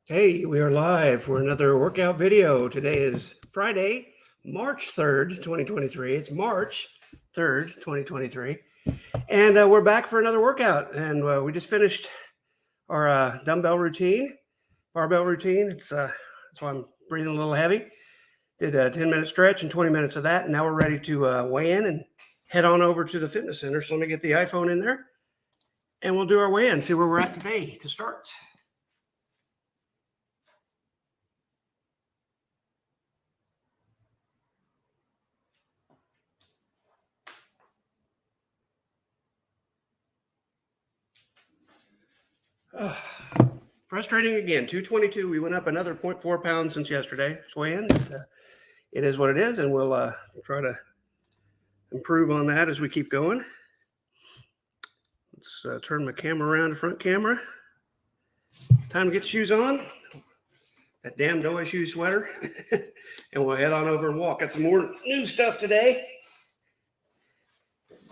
Hey, we are live for another workout video. Today is Friday, March 3rd, 2023. It's March 3rd, 2023. And we're back for another workout. And we just finished our dumbbell routine, barbell routine. That's why I'm breathing a little heavy. Did a 10-minute stretch and 20 minutes of that. And now we're ready to weigh in and head on over to the fitness center. So let me get the iPhone in there and we'll do our weigh in, see where we're at today to start. Frustrating again. 222. We went up another 0.4 pounds since yesterday. Weigh-in. It is what it is, and we'll try to improve on that as we keep going. Let's turn my camera around to front camera. Time to get the shoes on. That damn OSU sweater. And we'll head on over and walk. Got some more new stuff today.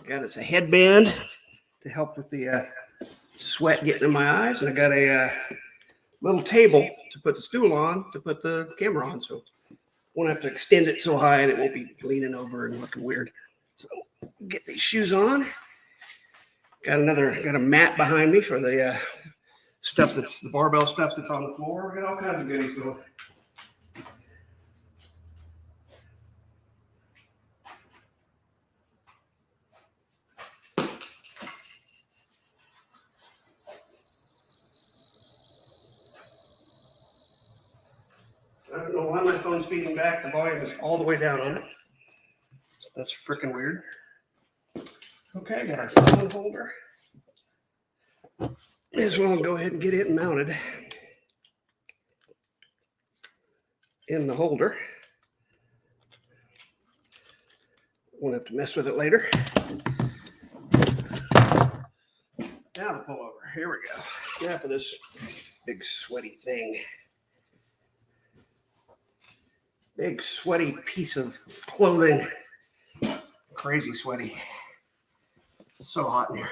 Got us a headband to help with the sweat getting in my eyes. And I got a little table to put the stool on, to put the camera on. So I won't have to extend it so high and it won't be leaning over and looking weird. So get these shoes on. Got a mat behind me for the stuff that's the barbell stuff that's on the floor. We got all kinds of goodies going. I don't know why my phone's feeding back. The volume is all the way down on it. So that's freaking weird. Okay, I got our phone holder. May as well go ahead and get it mounted in the holder. Won't have to mess with it later. Now to pull over. Here we go. Now for this big sweaty thing. Big sweaty piece of clothing. Crazy sweaty. It's so hot in here.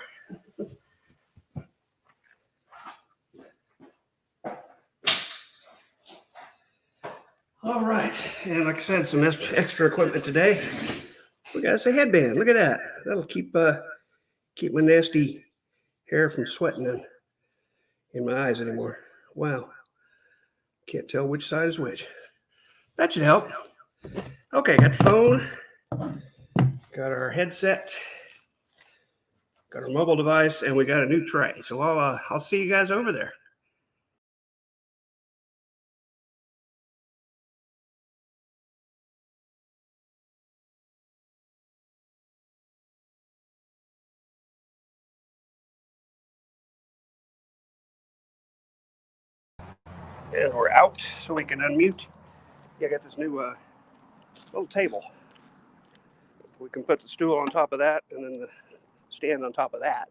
All right, and like I said, some extra equipment today. We got us a headband. Look at that. That'll keep my nasty hair from sweating in my eyes anymore. Wow. Can't tell which side is which. That should help. Okay, got the phone. Got our headset. Got our mobile device, and we got a new tray. So I'll see you guys over there. And we're out, so we can unmute. Yeah, I got this new little table. We can put the stool on top of that, and then the stand on top of that.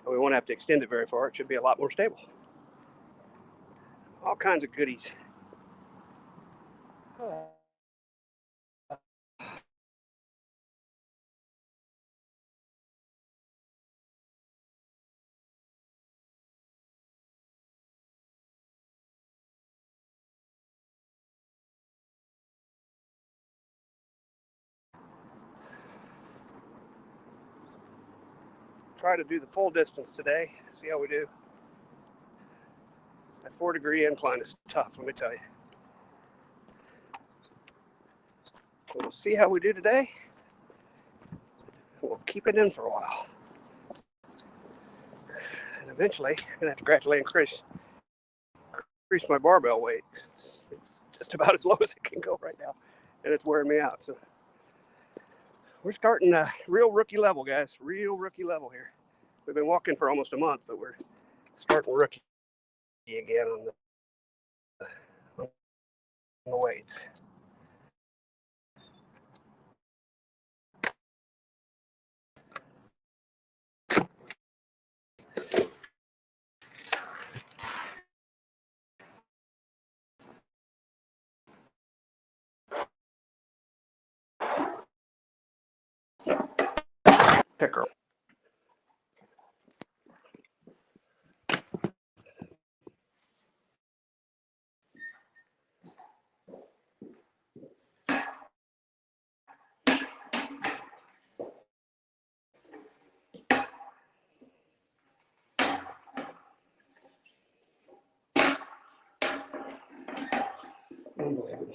And we won't have to extend it very far. It should be a lot more stable. All kinds of goodies. Try to do the full distance today. See how we do. That 4-degree incline is tough, let me tell you. We'll see how we do today. We'll keep it in for a while. And eventually, I'm going to have to gradually increase my barbell weight. It's just about as low as it can go right now, and it's wearing me out. So we're starting a real rookie level, guys. Real rookie level here. We've been walking for almost a month, but we're starting rookie again on the weights. Picker. Unbelievable.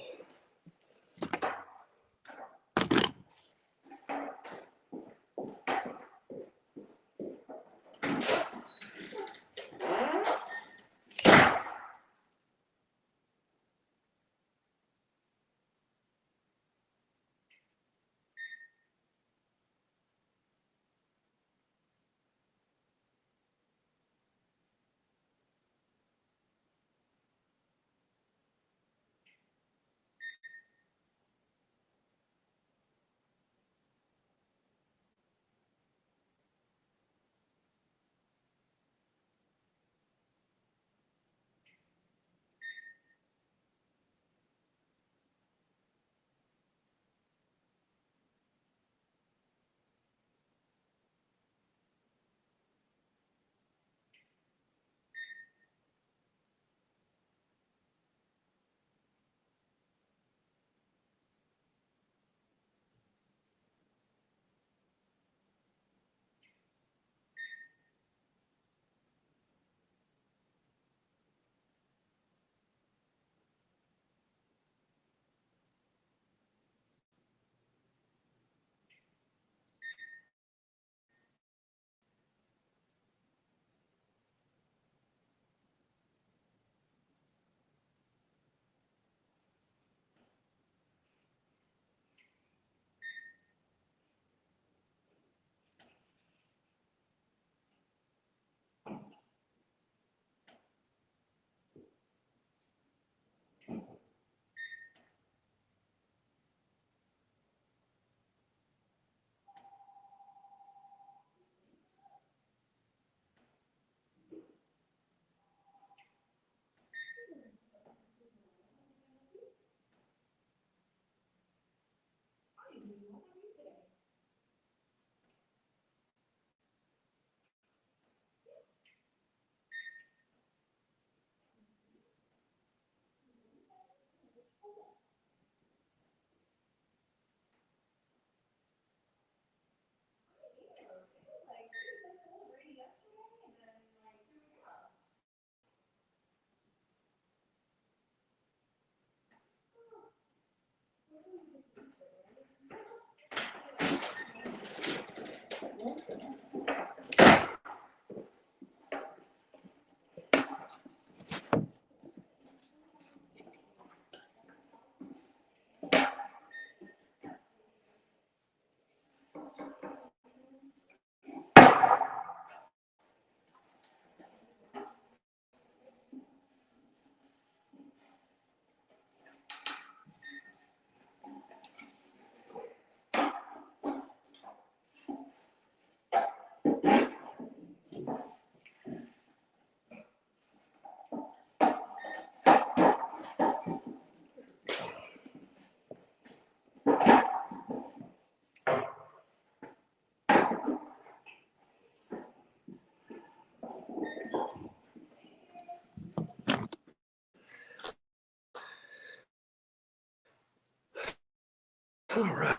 All right.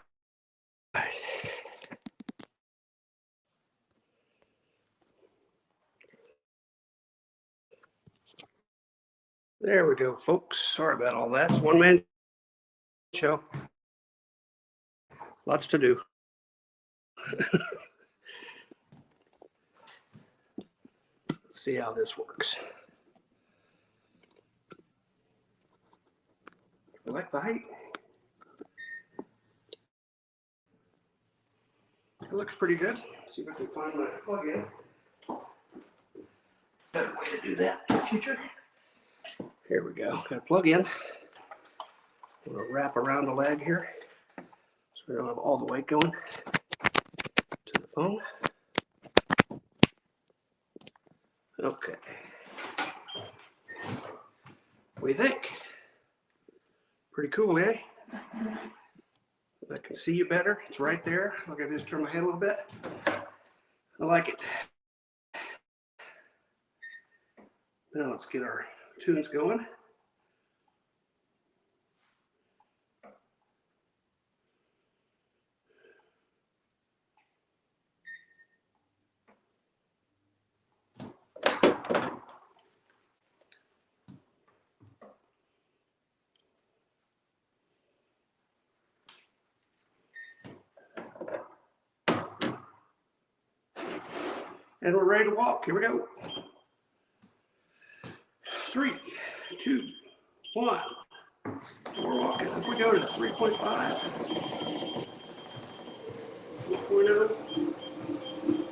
There we go, folks. Sorry about all that. It's one-man show. Lots to do. Let's see how this works. I like the height. It looks pretty good. See if I can find my plug-in. Better way to do that in the future. Here we go. Got a plug-in. I'm going to wrap around the leg here so we don't have all the weight going to the phone. Okay. What do you think? Pretty cool, eh? I can see you better. It's right there. Look, I just turn my head a little bit. I like it. Now let's get our tunes going. And we're ready to walk. Here we go. 3, 2, 1. We're walking. Up we go to 3.5. 4.0.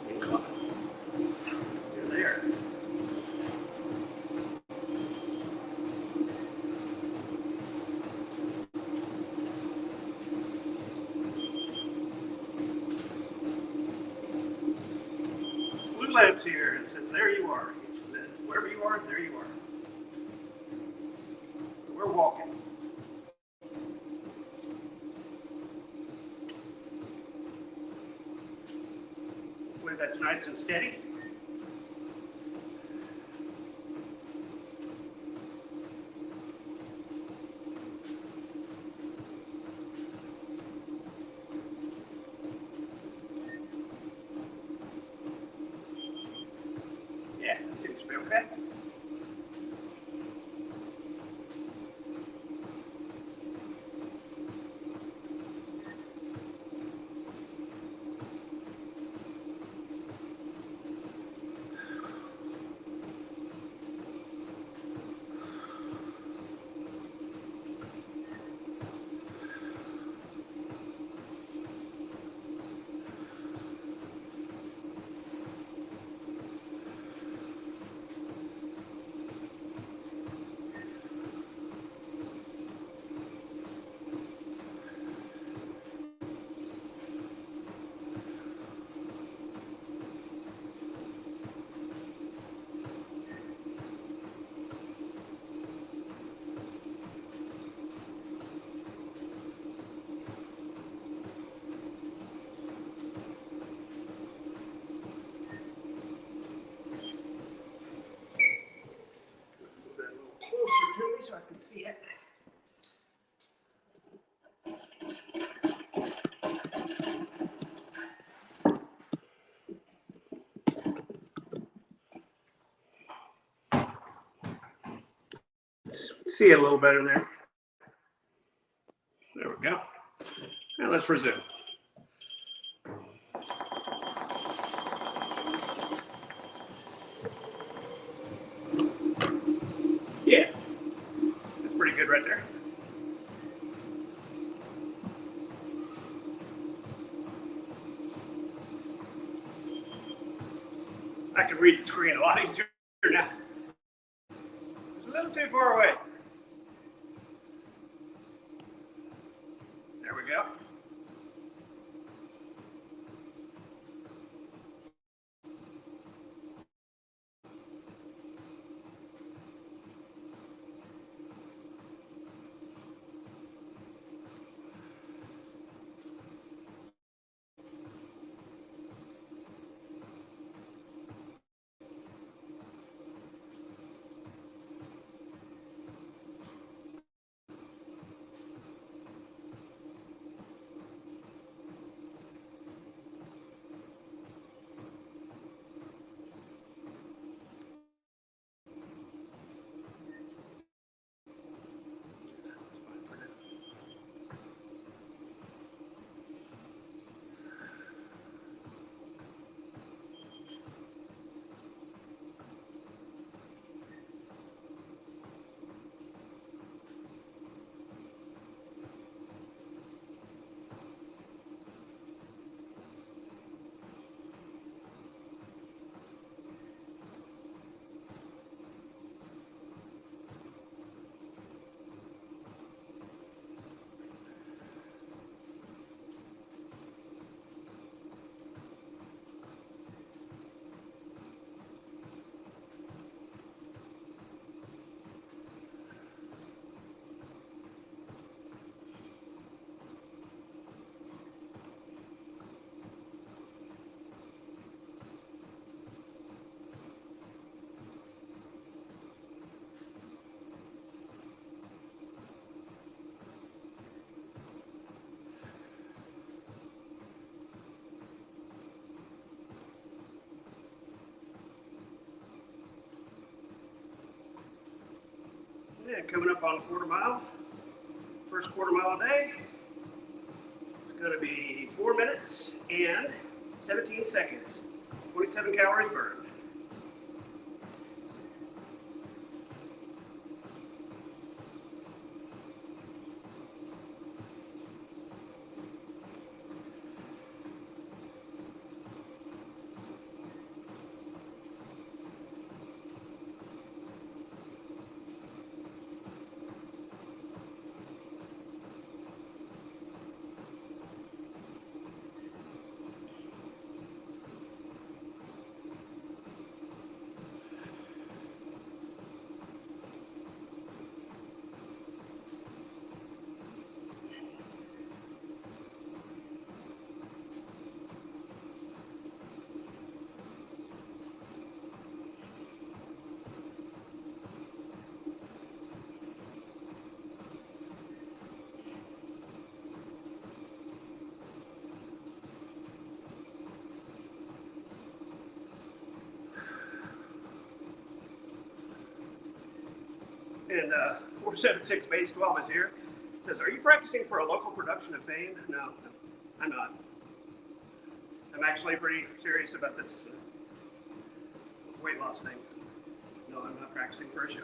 Incline. You're there. Blue lamps here. It says, there you are. Wherever you are, there you are. We're walking. Hopefully that's nice and steady. Yeah, that seems to be okay. Closer to me so I can see it. Let's see it a little better there. There we go. Now let's resume. Yeah, that's pretty good right there. I can read the screen a lot easier now. It's a little too far away. There we go. That's fine for now. Yeah, coming up on a quarter mile. First quarter mile a day. It's going to be 4 minutes and 17 seconds. 27 calories burned. And 476 Base 12 is here. It says, are you practicing for a local production of fame? No, I'm not. I'm actually pretty serious about this weight loss thing. No, I'm not practicing for a show.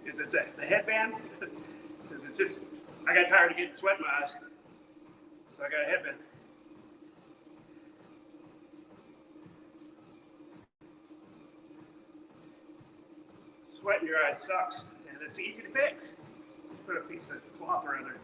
Is it the headband? Is it just, I got tired of getting sweat in my eyes, so I got a headband. Sweat in your eyes sucks, and it's easy to fix. Just put a piece of cloth around there.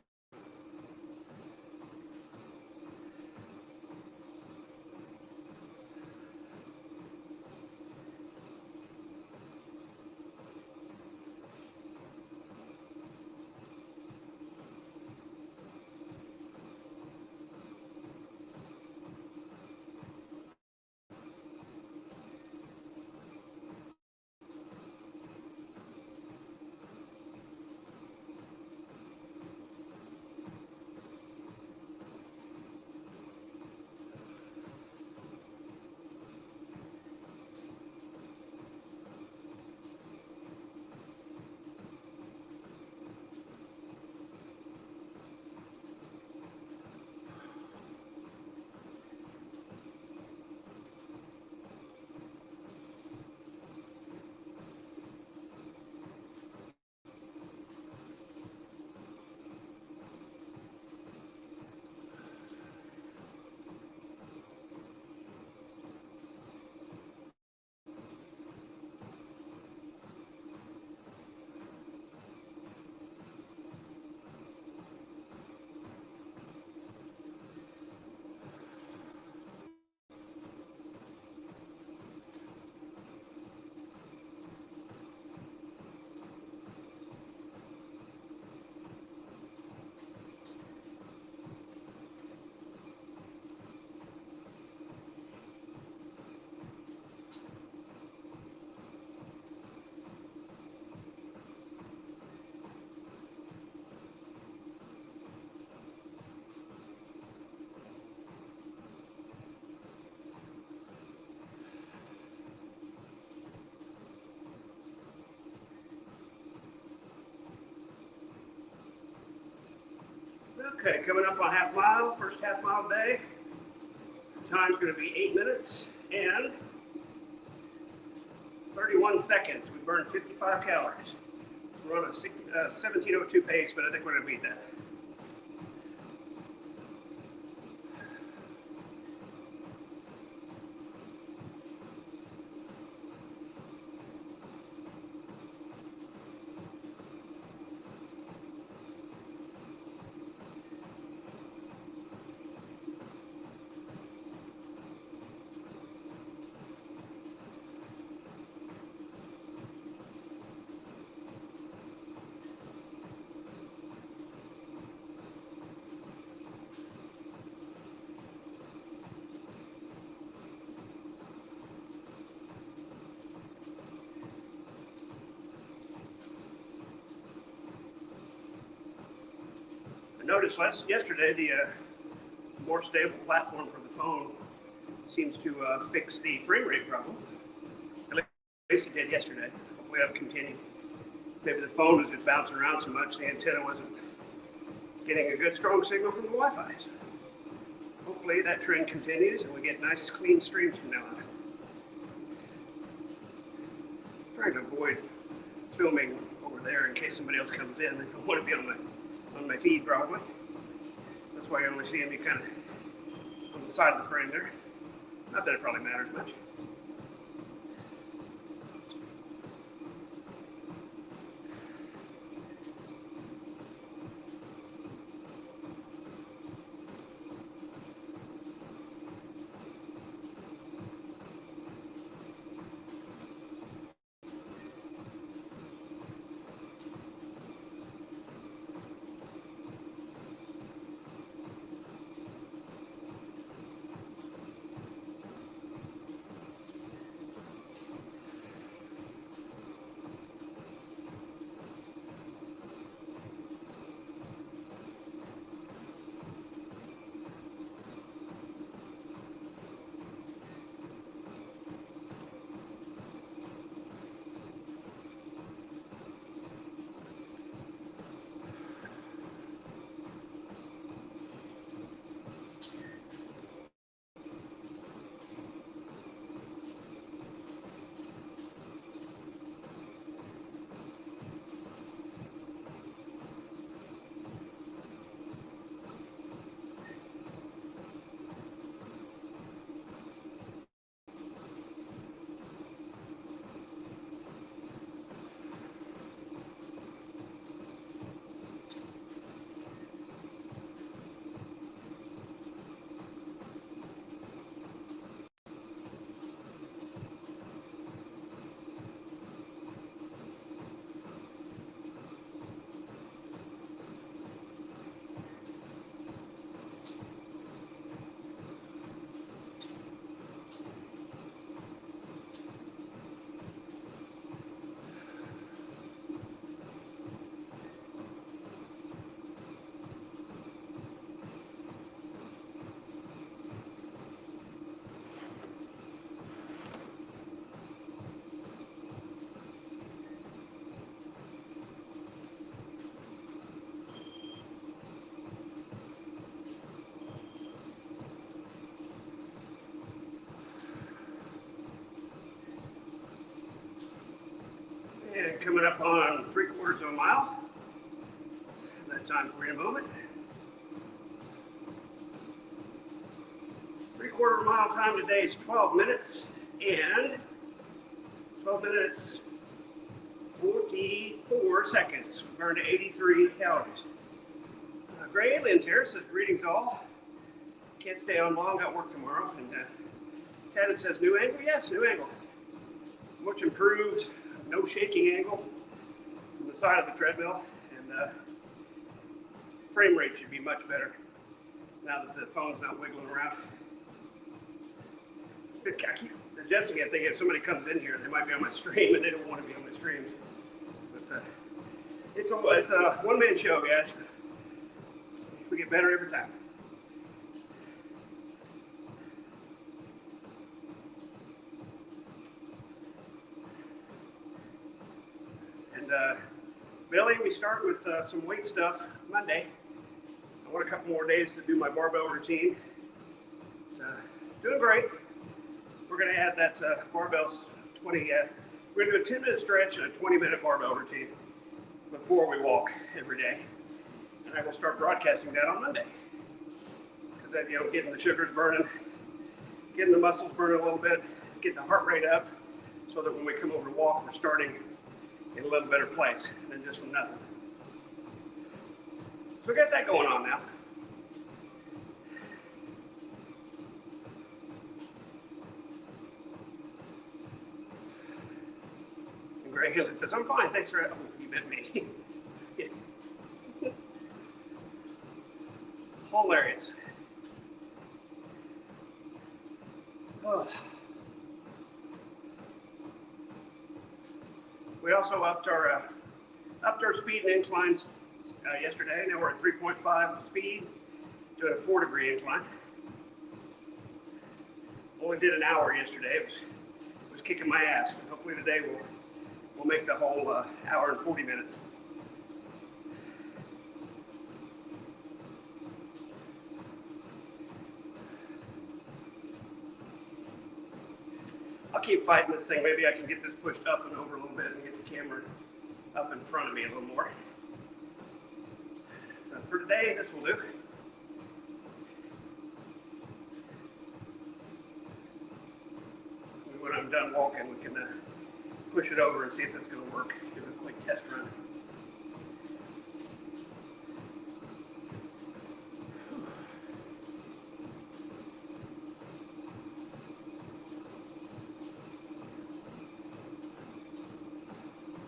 Okay, coming up on half mile, first half mile day. Time's going to be 8 minutes and 31 seconds. We burned 55 calories. We're on a 17:02 pace, but I think we're going to beat that. noticed yesterday the more stable platform for the phone seems to fix the frame rate problem. At least it did yesterday. Hopefully that'll continue. Maybe the phone was just bouncing around so much the antenna wasn't getting a good strong signal from the Wi-Fi. So hopefully that trend continues and we get nice clean streams from now on. I'm trying to avoid filming over there in case somebody else comes in. They don't want to be on my feed probably. That's why you're only seeing me kind of on the side of the frame there. Not that it probably matters much. And coming up on 3/4 of a mile. That time for you in a moment. 3/4 mile time today is 12 minutes and 12 minutes 44 seconds. We burned 83 calories. Gray Aliens here says, greetings all. Can't stay on long, got work tomorrow. And Kevin says, new angle? Yes, new angle. Much improved, no shaking angle from the side of the treadmill. And frame rate should be much better now that the phone's not wiggling around. I keep adjusting it, thinking if somebody comes in here, they might be on my stream and they don't want to be on my stream. But it's a one-man show, guys. We get better every time. And Billy, we start with some weight stuff Monday. I want a couple more days to do my barbell routine. Doing great. We're going to add that barbell 20. We're going to do a 10-minute stretch and a 20-minute barbell routine before we walk every day. And I will start broadcasting that on Monday. Because then, getting the sugars burning, getting the muscles burning a little bit, getting the heart rate up, so that when we come over to walk, we're starting in a little better place than just from nothing. So we got that going on now. And Greg Hill says, I'm fine, thanks for helping. You met me. Hilarious. Oh. We also upped our speed and inclines yesterday. Now we're at 3.5 speed, doing a 4-degree incline. Only did an hour yesterday. It was kicking my ass, but hopefully today we'll make the whole hour and 40 minutes. I'll keep fighting this thing. Maybe I can get this pushed up and over a little bit and get the camera up in front of me a little more. So for today, this will do. When I'm done walking, we can push it over and see if it's going to work. Give it a quick test run.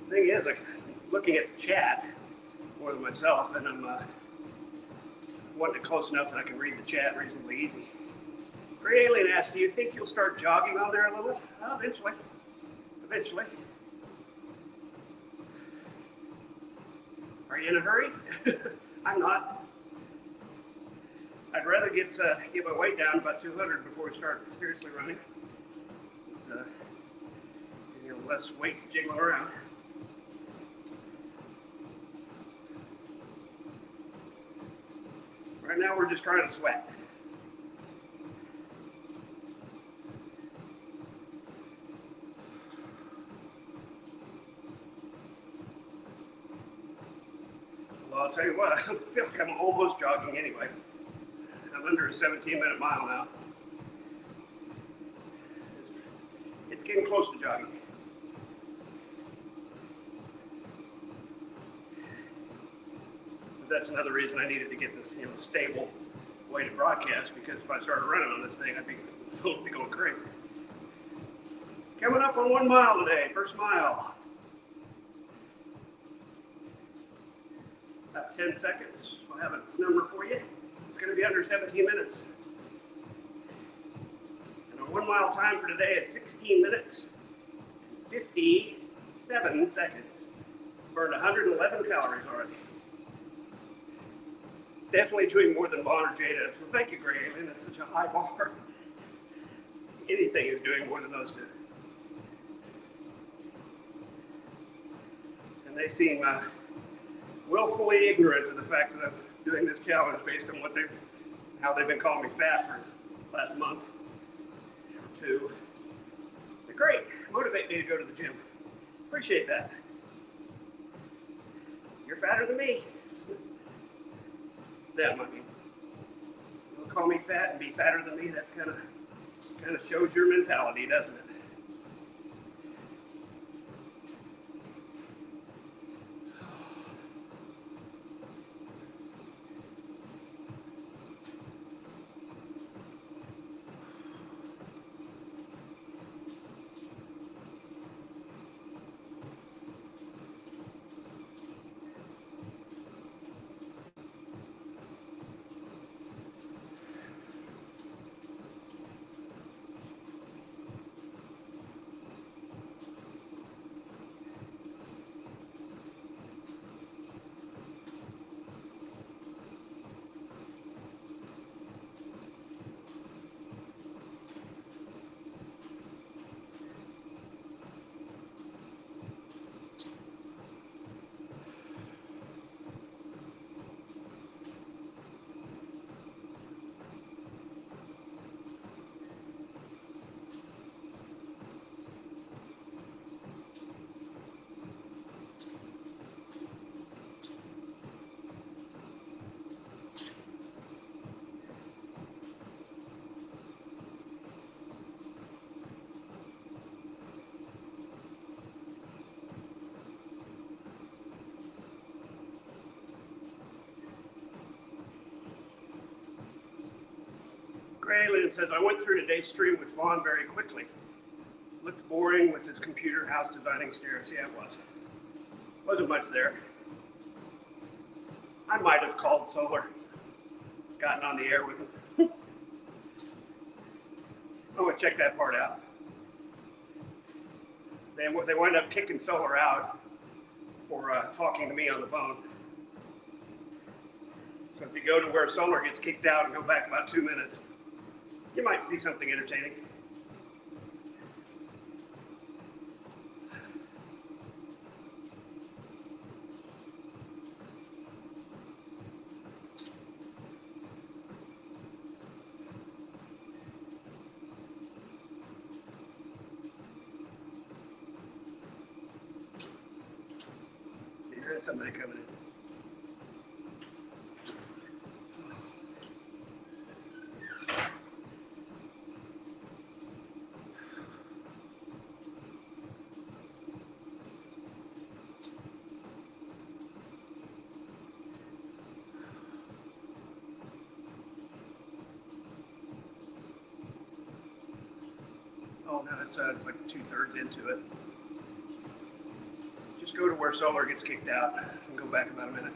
Thing is, I'm looking at the chat more than myself, and I'm wanting it close enough that I can read the chat reasonably easy. Great Alien asks, do you think you'll start jogging on there a little? Well, eventually. Eventually. Are you in a hurry? I'm not. I'd rather get my weight down about 200 before we start seriously running. It's, less weight to jiggle around. Right now we're just trying to sweat. Well, I'll tell you what, I feel like I'm almost jogging anyway. I'm under a 17-minute mile now. It's getting close to jogging. But that's another reason I needed to get this, stable way to broadcast, because if I started running on this thing, I'd be going crazy. Coming up on 1 mile today, first mile. About 10 seconds. I'll have a number for you. It's going to be under 17 minutes. And our 1 mile time for today is 16 minutes and 57 seconds. Burned 111 calories already. Definitely doing more than Vaughn or Jada. So thank you, Greg. I mean, that's such a high bar. Anything is doing more than those two. And they seem willfully ignorant of the fact that I'm doing this challenge based on how they've been calling me fat for the last month or two. They're great. Motivate me to go to the gym. Appreciate that. You're fatter than me. Them, I mean. You'll call me fat and be fatter than me. That's kind of shows your mentality, doesn't it? Alien says, I went through today's stream with Vaughn very quickly. Looked boring with his computer house designing stairs. Yeah, it was. Wasn't much there. I might have called Solar, gotten on the air with him. I want to check that part out. They wound up kicking Solar out for talking to me on the phone. So if you go to where solar gets kicked out and go back about 2 minutes, you might see something entertaining. You heard somebody coming in. Oh no, it's like 2/3 into it. Just go to where solar gets kicked out and go back about a minute.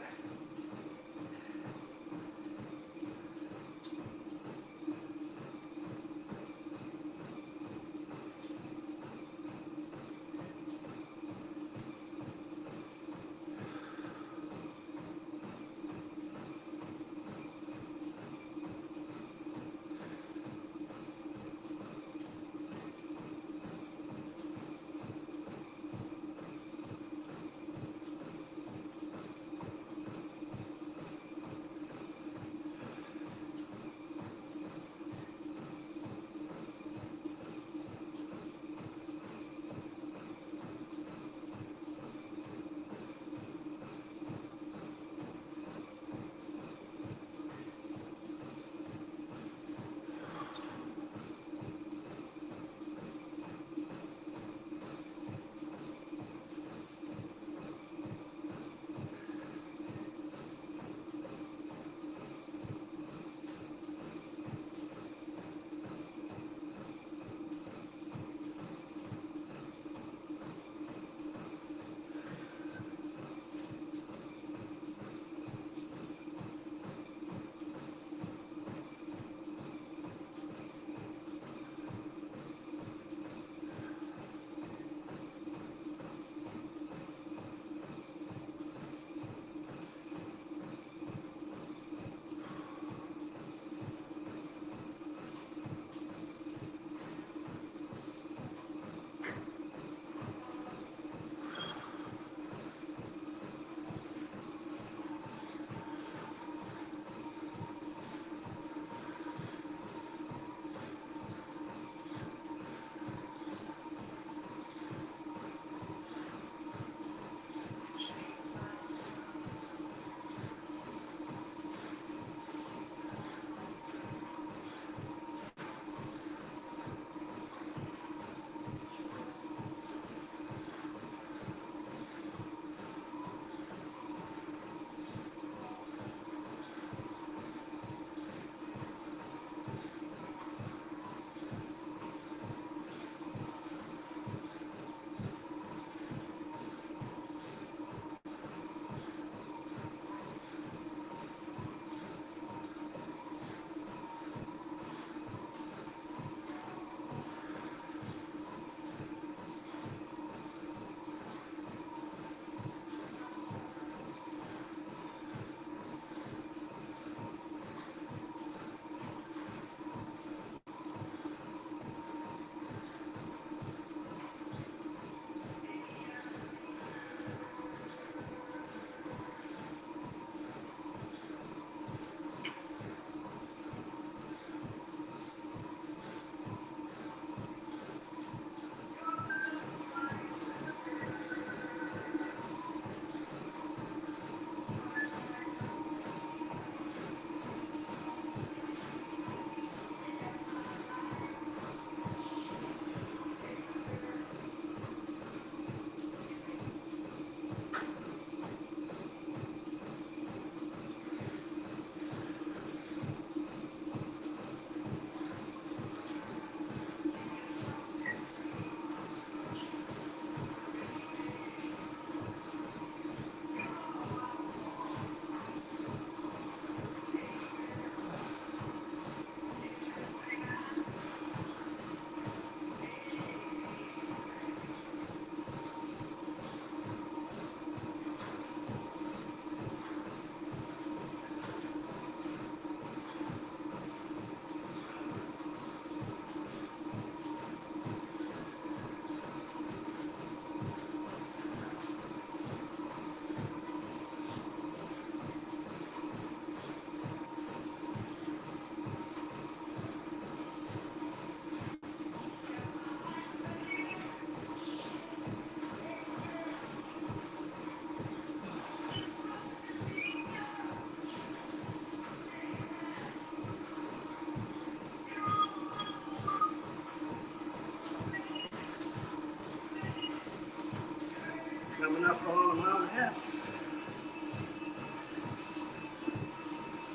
coming up on a mile and a half.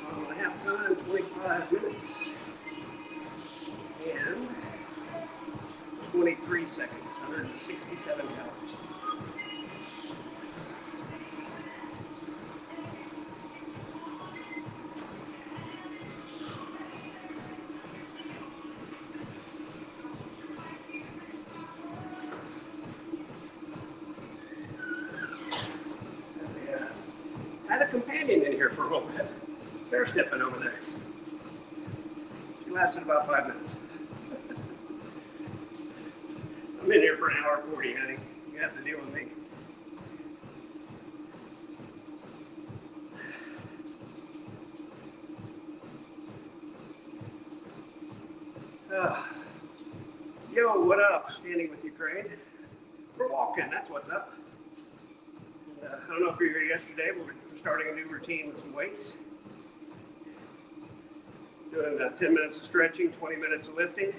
Mile and a half time, 25 minutes. And 23 seconds, 167 calories. I had a companion in here for a little bit. Bear stepping over there. She lasted about 5 minutes. I'm in here for an hour 40, honey. You have to deal with me. Yo, what up? Standing with Ukraine. We're walking, that's what's up. I don't know if you were here yesterday, but we're starting a new routine with some weights. Doing 10 minutes of stretching, 20 minutes of lifting,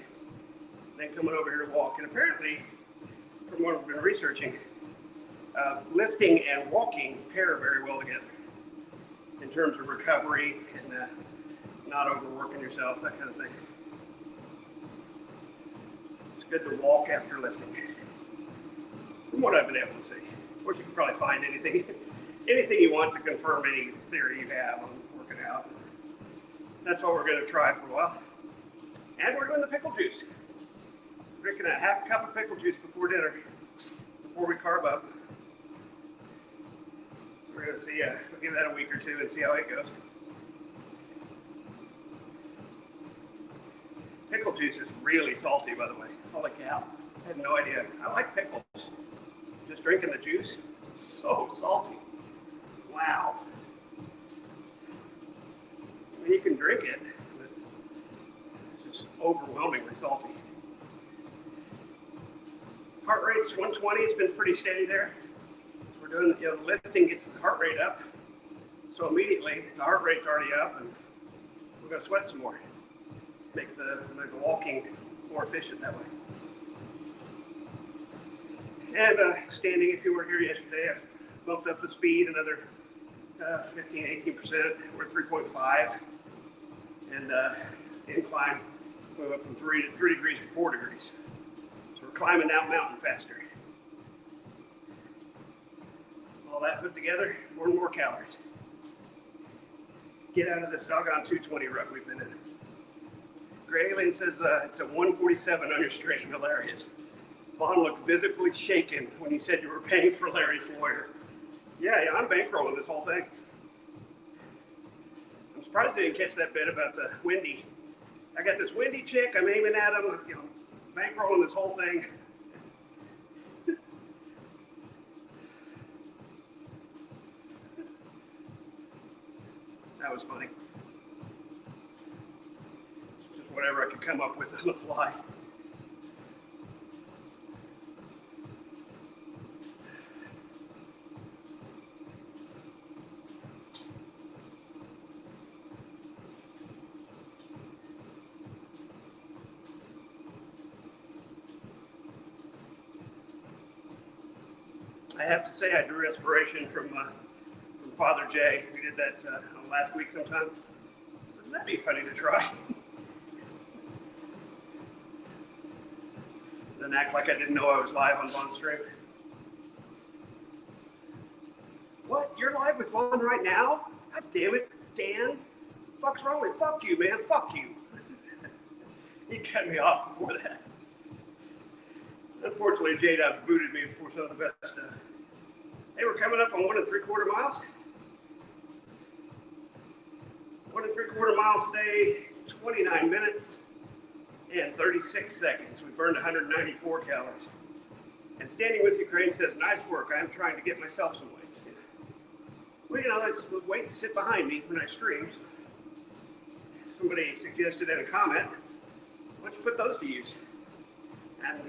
then coming over here to walk. And apparently, from what we've been researching, lifting and walking pair very well together in terms of recovery and not overworking yourself, that kind of thing. It's good to walk after lifting, from what I've been able to see. Of course, you can probably find anything you want to confirm any theory you have on working out. That's what we're going to try for a while. And we're doing the pickle juice. Drinking a half cup of pickle juice before dinner, before we carb up. So we're going to see, we'll give that a week or two and see how it goes. Pickle juice is really salty, by the way. Holy cow. I had no idea. I like pickles. Just drinking the juice, so salty. Wow. I mean, you can drink it, but it's just overwhelmingly salty. Heart rate's 120, it's been pretty steady there. So we're doing, the lifting gets the heart rate up. So immediately, the heart rate's already up, and we're gonna sweat some more. Make the walking more efficient that way. And standing, if you were here yesterday, I bumped up the speed another 15, 18%. We're at 3.5. And incline, we went from 3 degrees to 4 degrees. So we're climbing that mountain faster. All that put together, more and more calories. Get out of this doggone 220 rut we've been in. Gray Alien says it's a 147 on your stream. Hilarious. Vaughn looked visibly shaken when you said you were paying for Larry's lawyer. Yeah, I'm bankrolling this whole thing. I'm surprised I didn't catch that bit about the Wendy. I got this Wendy chick, I'm aiming at him, bankrolling this whole thing. That was funny. It's just whatever I could come up with on the fly. I have to say I drew inspiration from Father Jay. We did that last week sometime. So that'd be funny to try. Then act like I didn't know I was live on Vaughn's stream. What? You're live with Vaughn right now? God damn it, Dan. Fuck's wrong with you? Fuck you, man. Fuck you. He cut me off before that. Unfortunately, J-Dub's booted me before some of the best. Hey, we're coming up on 1 3/4 miles. 1 3/4 miles a day, 29 minutes and 36 seconds. We burned 194 calories. And Standing with Ukraine says, nice work. I am trying to get myself some weights. Well, those weights sit behind me when I stream. Somebody suggested in a comment, why don't you put those to use? And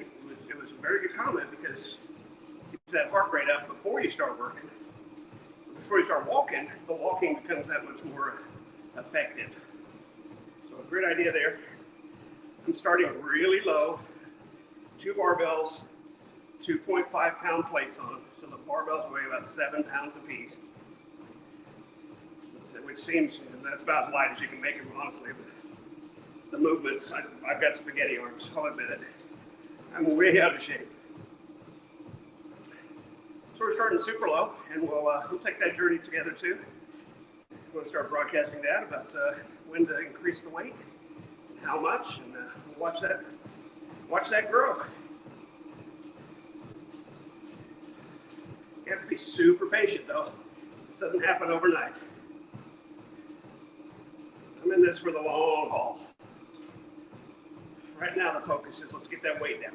it was a very good comment because it's that heart rate up before you start working. Before you start walking, the walking becomes that much more effective. So a great idea there. I'm starting really low, 2 barbells, 2.5 pound plates on them. So the Barbells weigh about 7 pounds apiece, which seems that's about as light as you can make them, honestly. But the movements, I've got spaghetti arms, I'll admit it. I'm way out of shape. So we're starting super low, and we'll take that journey together too. We'll start broadcasting that about when to increase the weight and how much, and we'll watch that grow. You have to be super patient though. This doesn't happen overnight. I'm in this for the long haul. Right now the focus is let's get that weight down.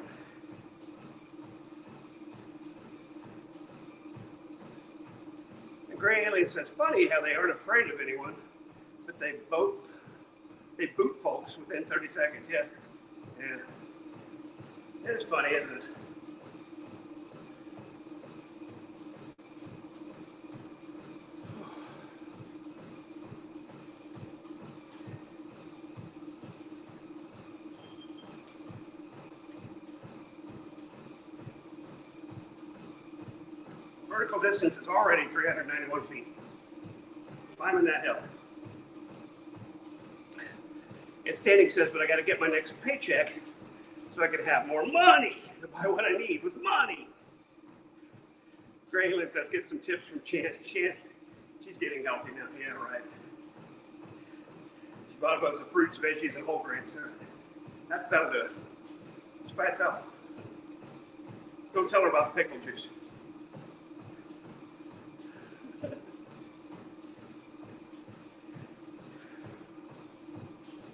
And Gray Alien says, funny how they aren't afraid of anyone, but they boot folks within 30 seconds. Yeah. It is funny, isn't it? Vertical distance is already 391 feet. Climbing that hill. And Standing says, but I got to get my next paycheck so I can have more money to buy what I need with money. Gray Lynn says, get some tips from Chan. She's getting healthy now. Yeah, right. She bought a bunch of fruits, veggies, and whole grains. That'll do it. Just by itself. Don't tell her about the pickle juice.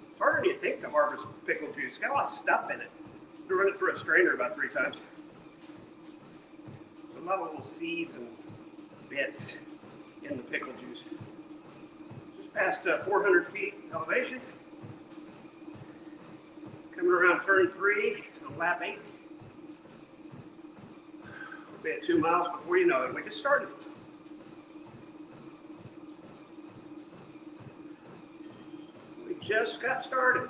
It's harder than you think to harvest pickle juice. It's got a lot of stuff in it. You run it through a strainer about 3 times. There's a lot of little seeds and bits in the pickle juice. Just past 400 feet elevation. Coming around turn 3 on lap 8. We'll be at 2 miles before you know it. We just started. Just got started.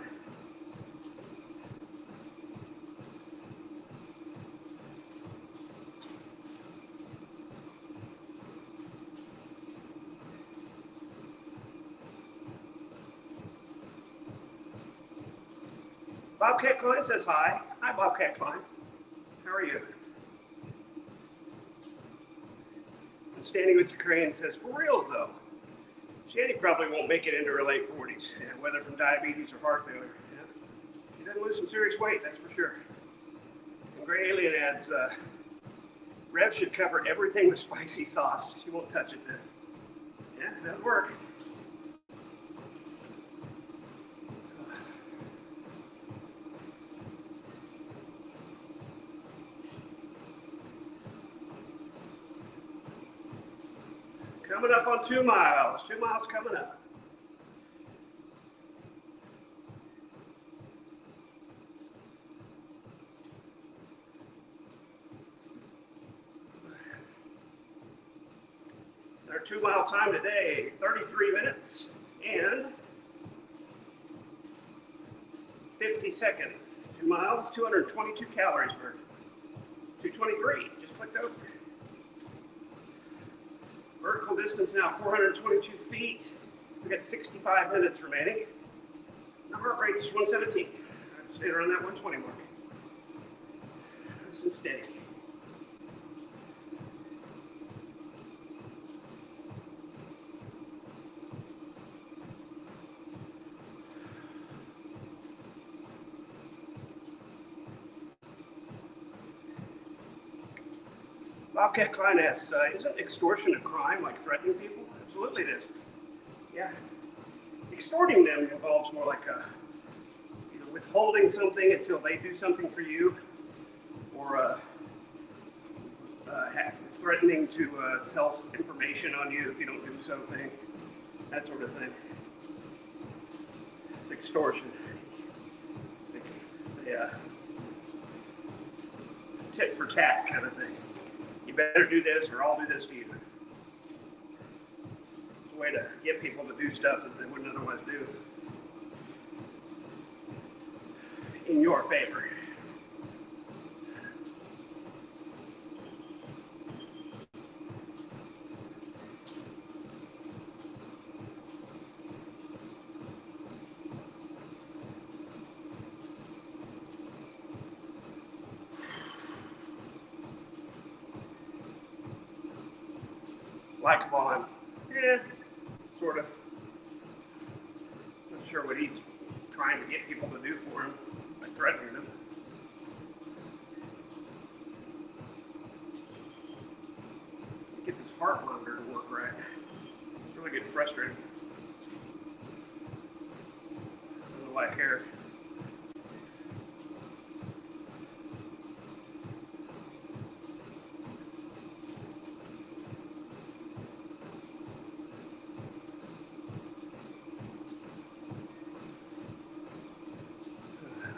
Bobcat Klein says hi. Hi, Bobcat Klein. How are you? I'm Standing with Ukraine says, for reals though. Shanny probably won't make it into her late 40s, whether from diabetes or heart failure. Yeah. She doesn't lose some serious weight, that's for sure. And Gray Alien adds, Rev should cover everything with spicy sauce. She won't touch it then. Yeah, that'll work. Coming up on 2 miles. 2 miles coming up. Our 2 mile time today, 33 minutes and 50 seconds. 2 miles, 222 calories burned. 223, just clicked over. Vertical distance now 422 feet. We got 65 minutes remaining. The heart rate's 117. I've stayed around that 120 mark. Nice and steady. Bobcat Klein asks, isn't extortion a crime like threatening people? Absolutely it is. Yeah. Extorting them involves more like withholding something until they do something for you, or threatening to tell information on you if you don't do something, that sort of thing. It's extortion. It's a tit for tat kind of thing. You better do this or I'll do this to you. It's a way to get people to do stuff that they wouldn't otherwise do in your favor. like Vaughn. Yeah, sort of. Not sure what he's trying to get people to do for him by threatening them. Get this heart monitor to work right. It's really getting frustrating. I don't like hair.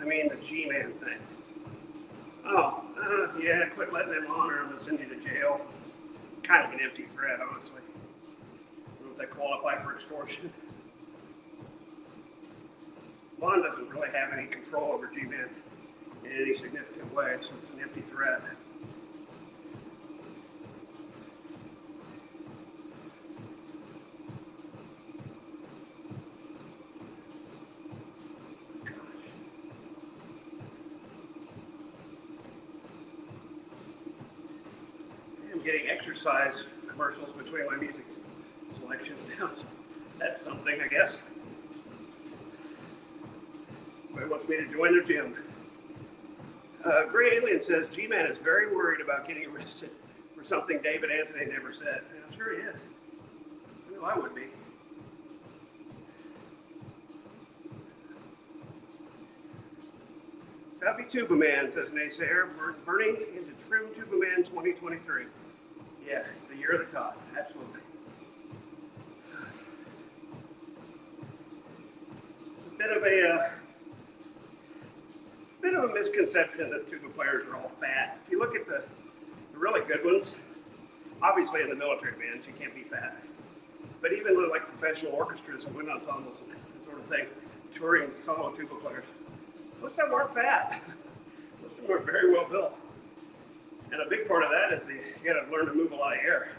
I mean the G-Man thing. Oh, yeah, quit letting them on or I'm going to send you to jail. Kind of an empty threat, honestly. I don't know if they qualify for extortion. Vaughn doesn't really have any control over G-Man in any significant way, so it's an empty threat. I'm getting exercise commercials between my music selections now. So that's something, I guess. Everybody wants me to join their gym. Gray Alien says, G-Man is very worried about getting arrested for something David Anthony never said. And I'm sure he is. I know I would be. Happy Tuba Man, says Naysayer. We're burning into Trim Tuba Man 2023. Yeah, it's the year of the top. Absolutely. It's a bit of a misconception that tuba players are all fat. If you look at the really good ones, obviously in the military bands you can't be fat. But even like professional orchestras and wind ensembles and that sort of thing, touring solo tuba players, most of them aren't fat. Most of them are very well built. And a big part of that is you got to learn to move a lot of air.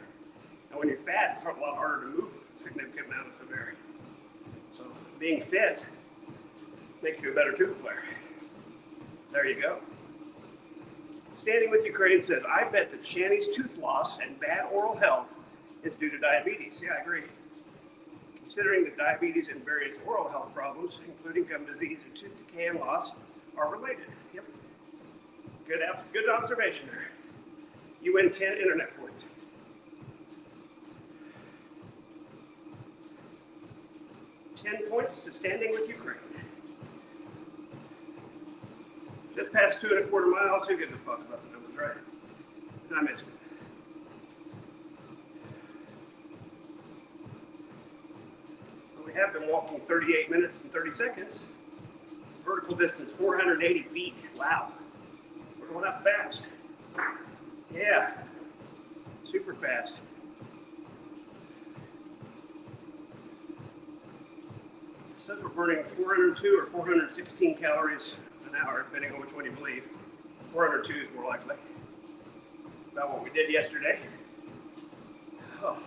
And when you're fat, it's a lot harder to move significant amounts of air. So being fit makes you a better tuba player. There you go. Standing with Ukraine says, I bet that Shanny's tooth loss and bad oral health is due to diabetes. Yeah, I agree. Considering that diabetes and various oral health problems, including gum disease and tooth decay and loss, are related. Yep. Good observation there. You win 10 internet points. Points to Standing with Ukraine. Just past 2.25 miles. Who gives a fuck about the numbers, right? I missed it. Well, we have been walking 38 minutes and 30 seconds. Vertical distance 480 feet. Wow. We're going up fast. Yeah. Super fast. It says we're burning 402 or 416 calories an hour, depending on which one you believe. 402 is more likely. About what we did yesterday. Oh.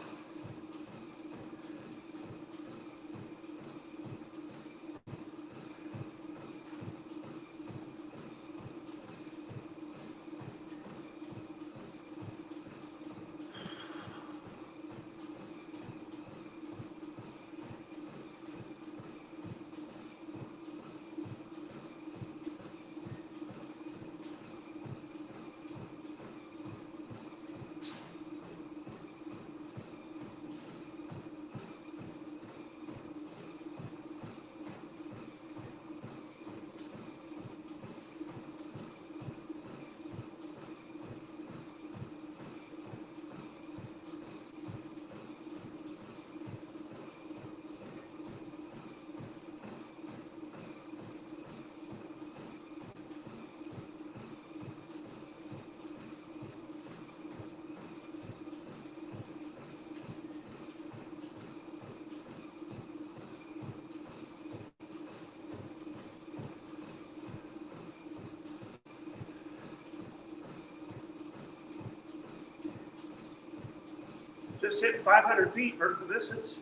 Just hit 500 feet vertical distance.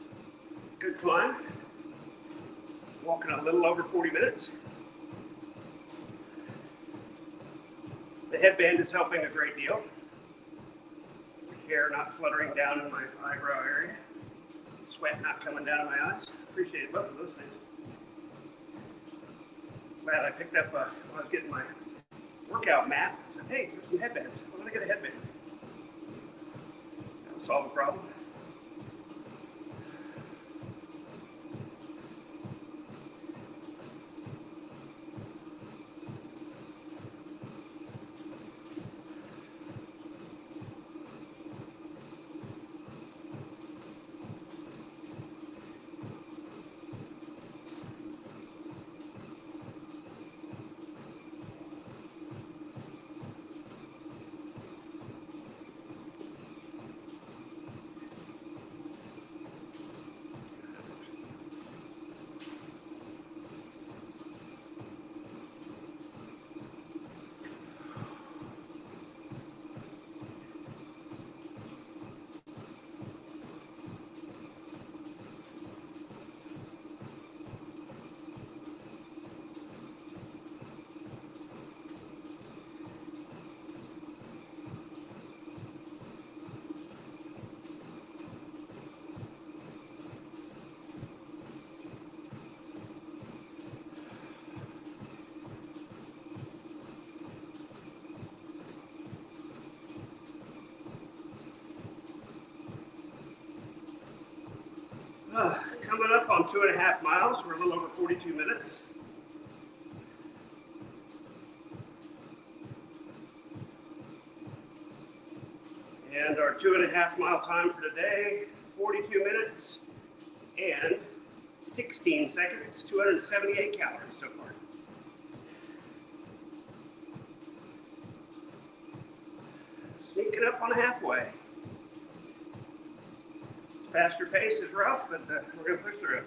Good climb. Walking a little over 40 minutes. The headband is helping a great deal. hair not fluttering down in my eyebrow area, sweat not coming down in my eyes. Appreciate both of those things. Glad I picked up when I was getting my workout mat. I said, hey, there's some headbands. Why don't I get a headband? That would solve the problem. Coming up on 2.5 miles. We're a little over 42 minutes. And our 2.5 mile time for today, 42 minutes and 16 seconds, 278 calories so far. Sneaking up on halfway. Faster pace is rough, but we're going to push through it.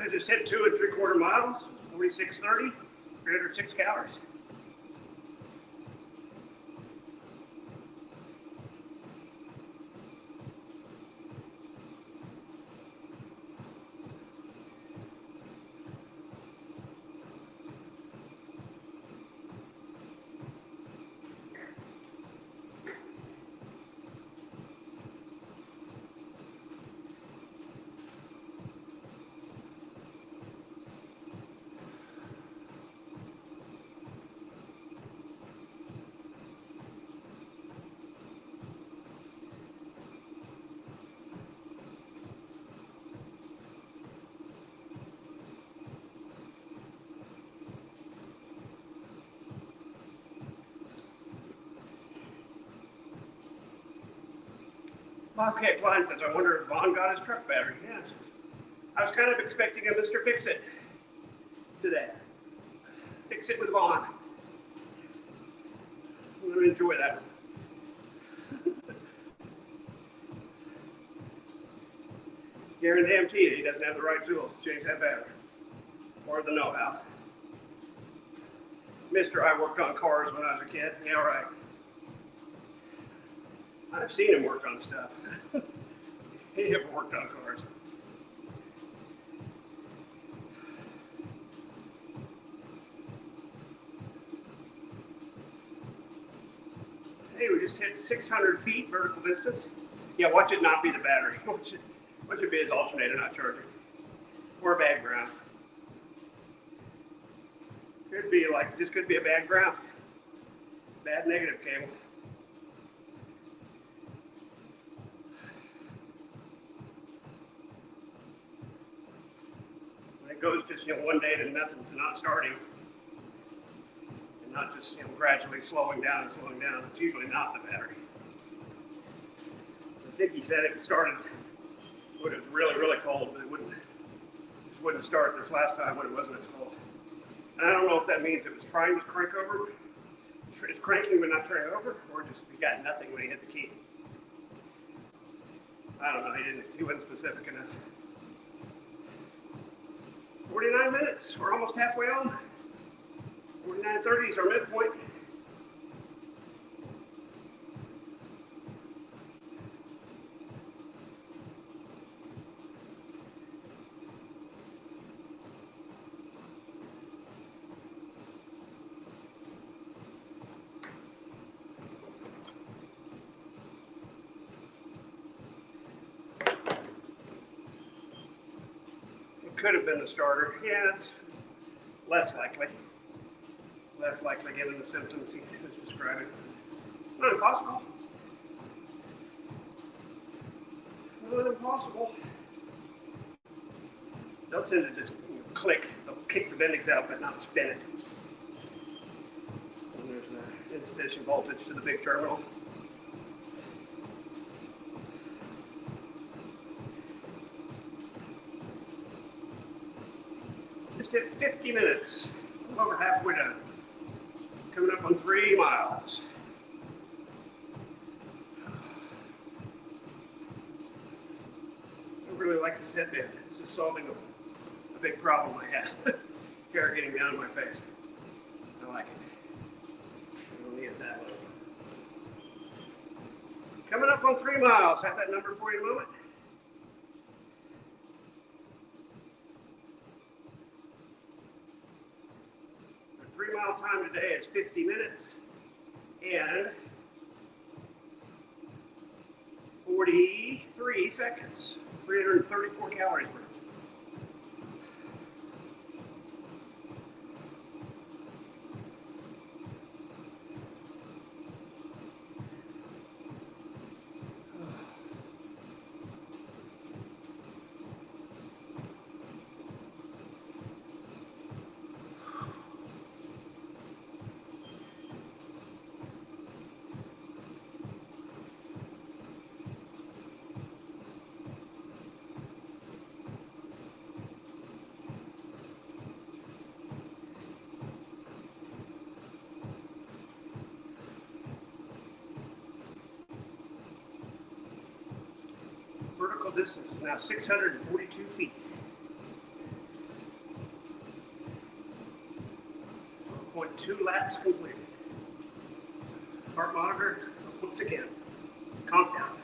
I just hit 2 3/4 miles, 46:30, 306 calories. Bobcat Klein says, I wonder if Vaughn got his truck battery. Yes. I was kind of expecting a Mr. Fix-It today. Fix it with Vaughn. I'm going to enjoy that. Guarantee he doesn't have the right tools to change that battery. Or the know-how. Mister, I worked on cars when I was a kid. Yeah, right. I've seen him work on stuff. He never worked on cars. Hey, we just hit 600 feet vertical distance. Yeah, watch it not be the battery. Watch it be his alternator not charging. Or a bad ground. Could be like, just could be a bad ground. Bad negative cable. When it goes just, one day to nothing, to not starting, and not just, gradually slowing down, it's usually not the battery. I think he said it started when it was really, really cold, but it wouldn't start this last time when it wasn't as cold. And I don't know if that means it was trying to crank over, it's cranking but not turning over, or just he got nothing when he hit the key. I don't know, he wasn't specific enough. 49 minutes, we're almost halfway home. 49:30 is our midpoint. Could have been the starter. Yeah, it's less likely. Less likely given the symptoms he was describing. Not impossible. Not impossible. They'll tend to just click. They'll kick the bendix out but not spin it. And there's insufficient voltage to the big terminal. Just hit 50 minutes. I'm over halfway done. Coming up on 3 miles. I really like this headband. This is solving a big problem I had. Hair getting down in my face. I like it. I don't need it that low. Coming up on 3 miles. Have that number for you in a moment. The 3 mile time today is 50 minutes and 43 seconds. 334 calories per. Vertical distance is now 642 feet. 1.2 laps completed. Heart monitor, once again, calm down.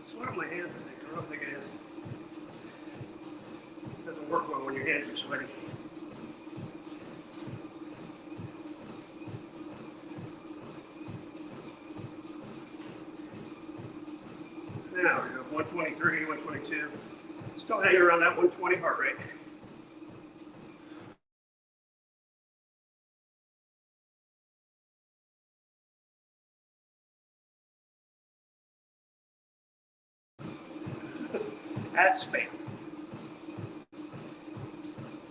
Sweat on my hands, I think. I don't think it is. It doesn't work well when your hands are sweaty. Now we go 123, 122. Still hanging around that 120 heart rate. That's spam. I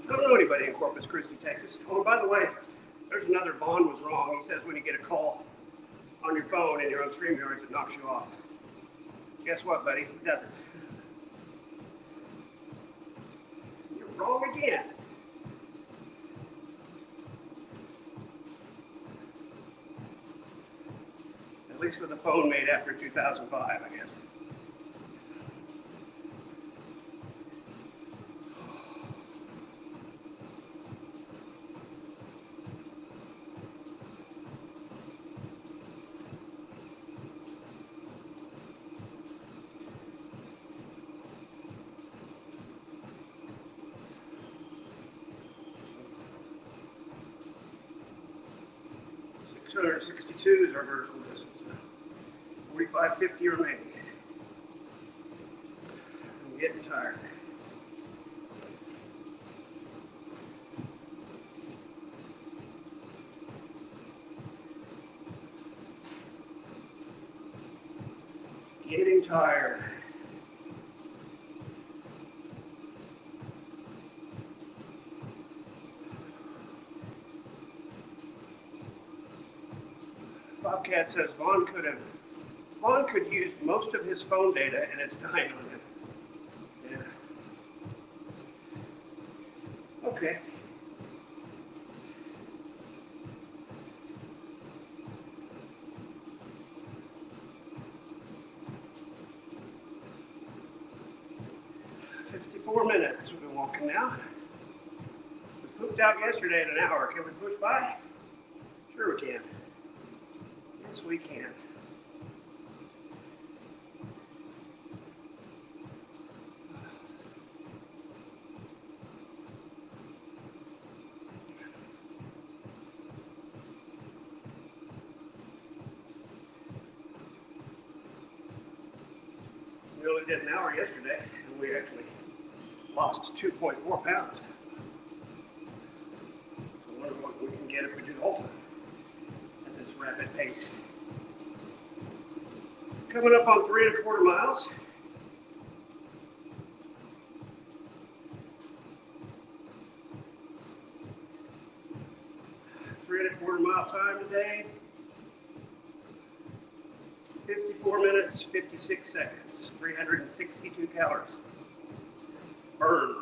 don't know anybody in Corpus Christi, Texas. Oh, by the way, there's another Vaughn was wrong. He says when you get a call on your phone and you're on StreamYards, it knocks you off. Guess what, buddy? It doesn't. You're wrong again. At least with a phone made after 2005, I guess. .62 is our vertical distance now. 45.50 remaining. I'm getting tired. Getting tired. Bobcat says Vaughn could use most of his phone data and it's dying on him. Yeah. Okay. .54 minutes. We've been walking now. We pooped out yesterday in an hour. Can we push by? Sure we can. Yes, we can. We only did an hour yesterday, and we actually lost 2.4 pounds. So I wonder what we can get if we do Ulta at this rapid pace. Coming up on 3¼ miles. .3¼ mile time today. 54 minutes, 56 seconds, 362 calories. Burn.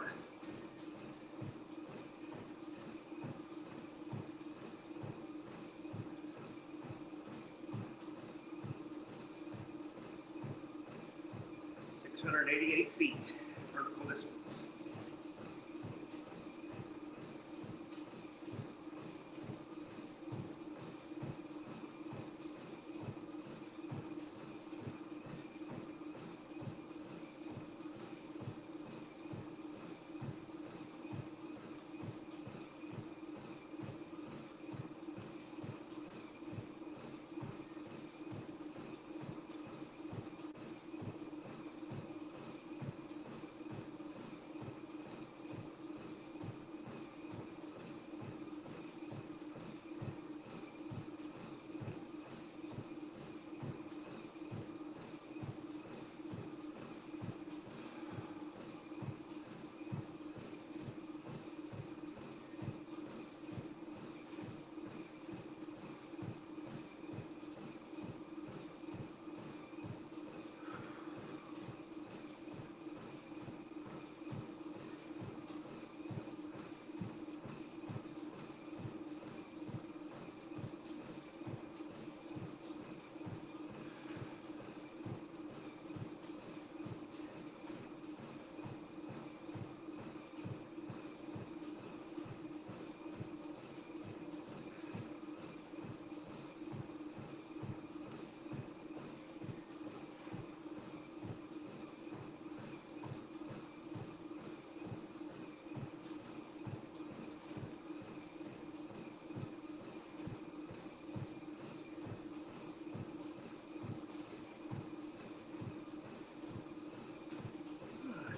.688 feet, vertical distance.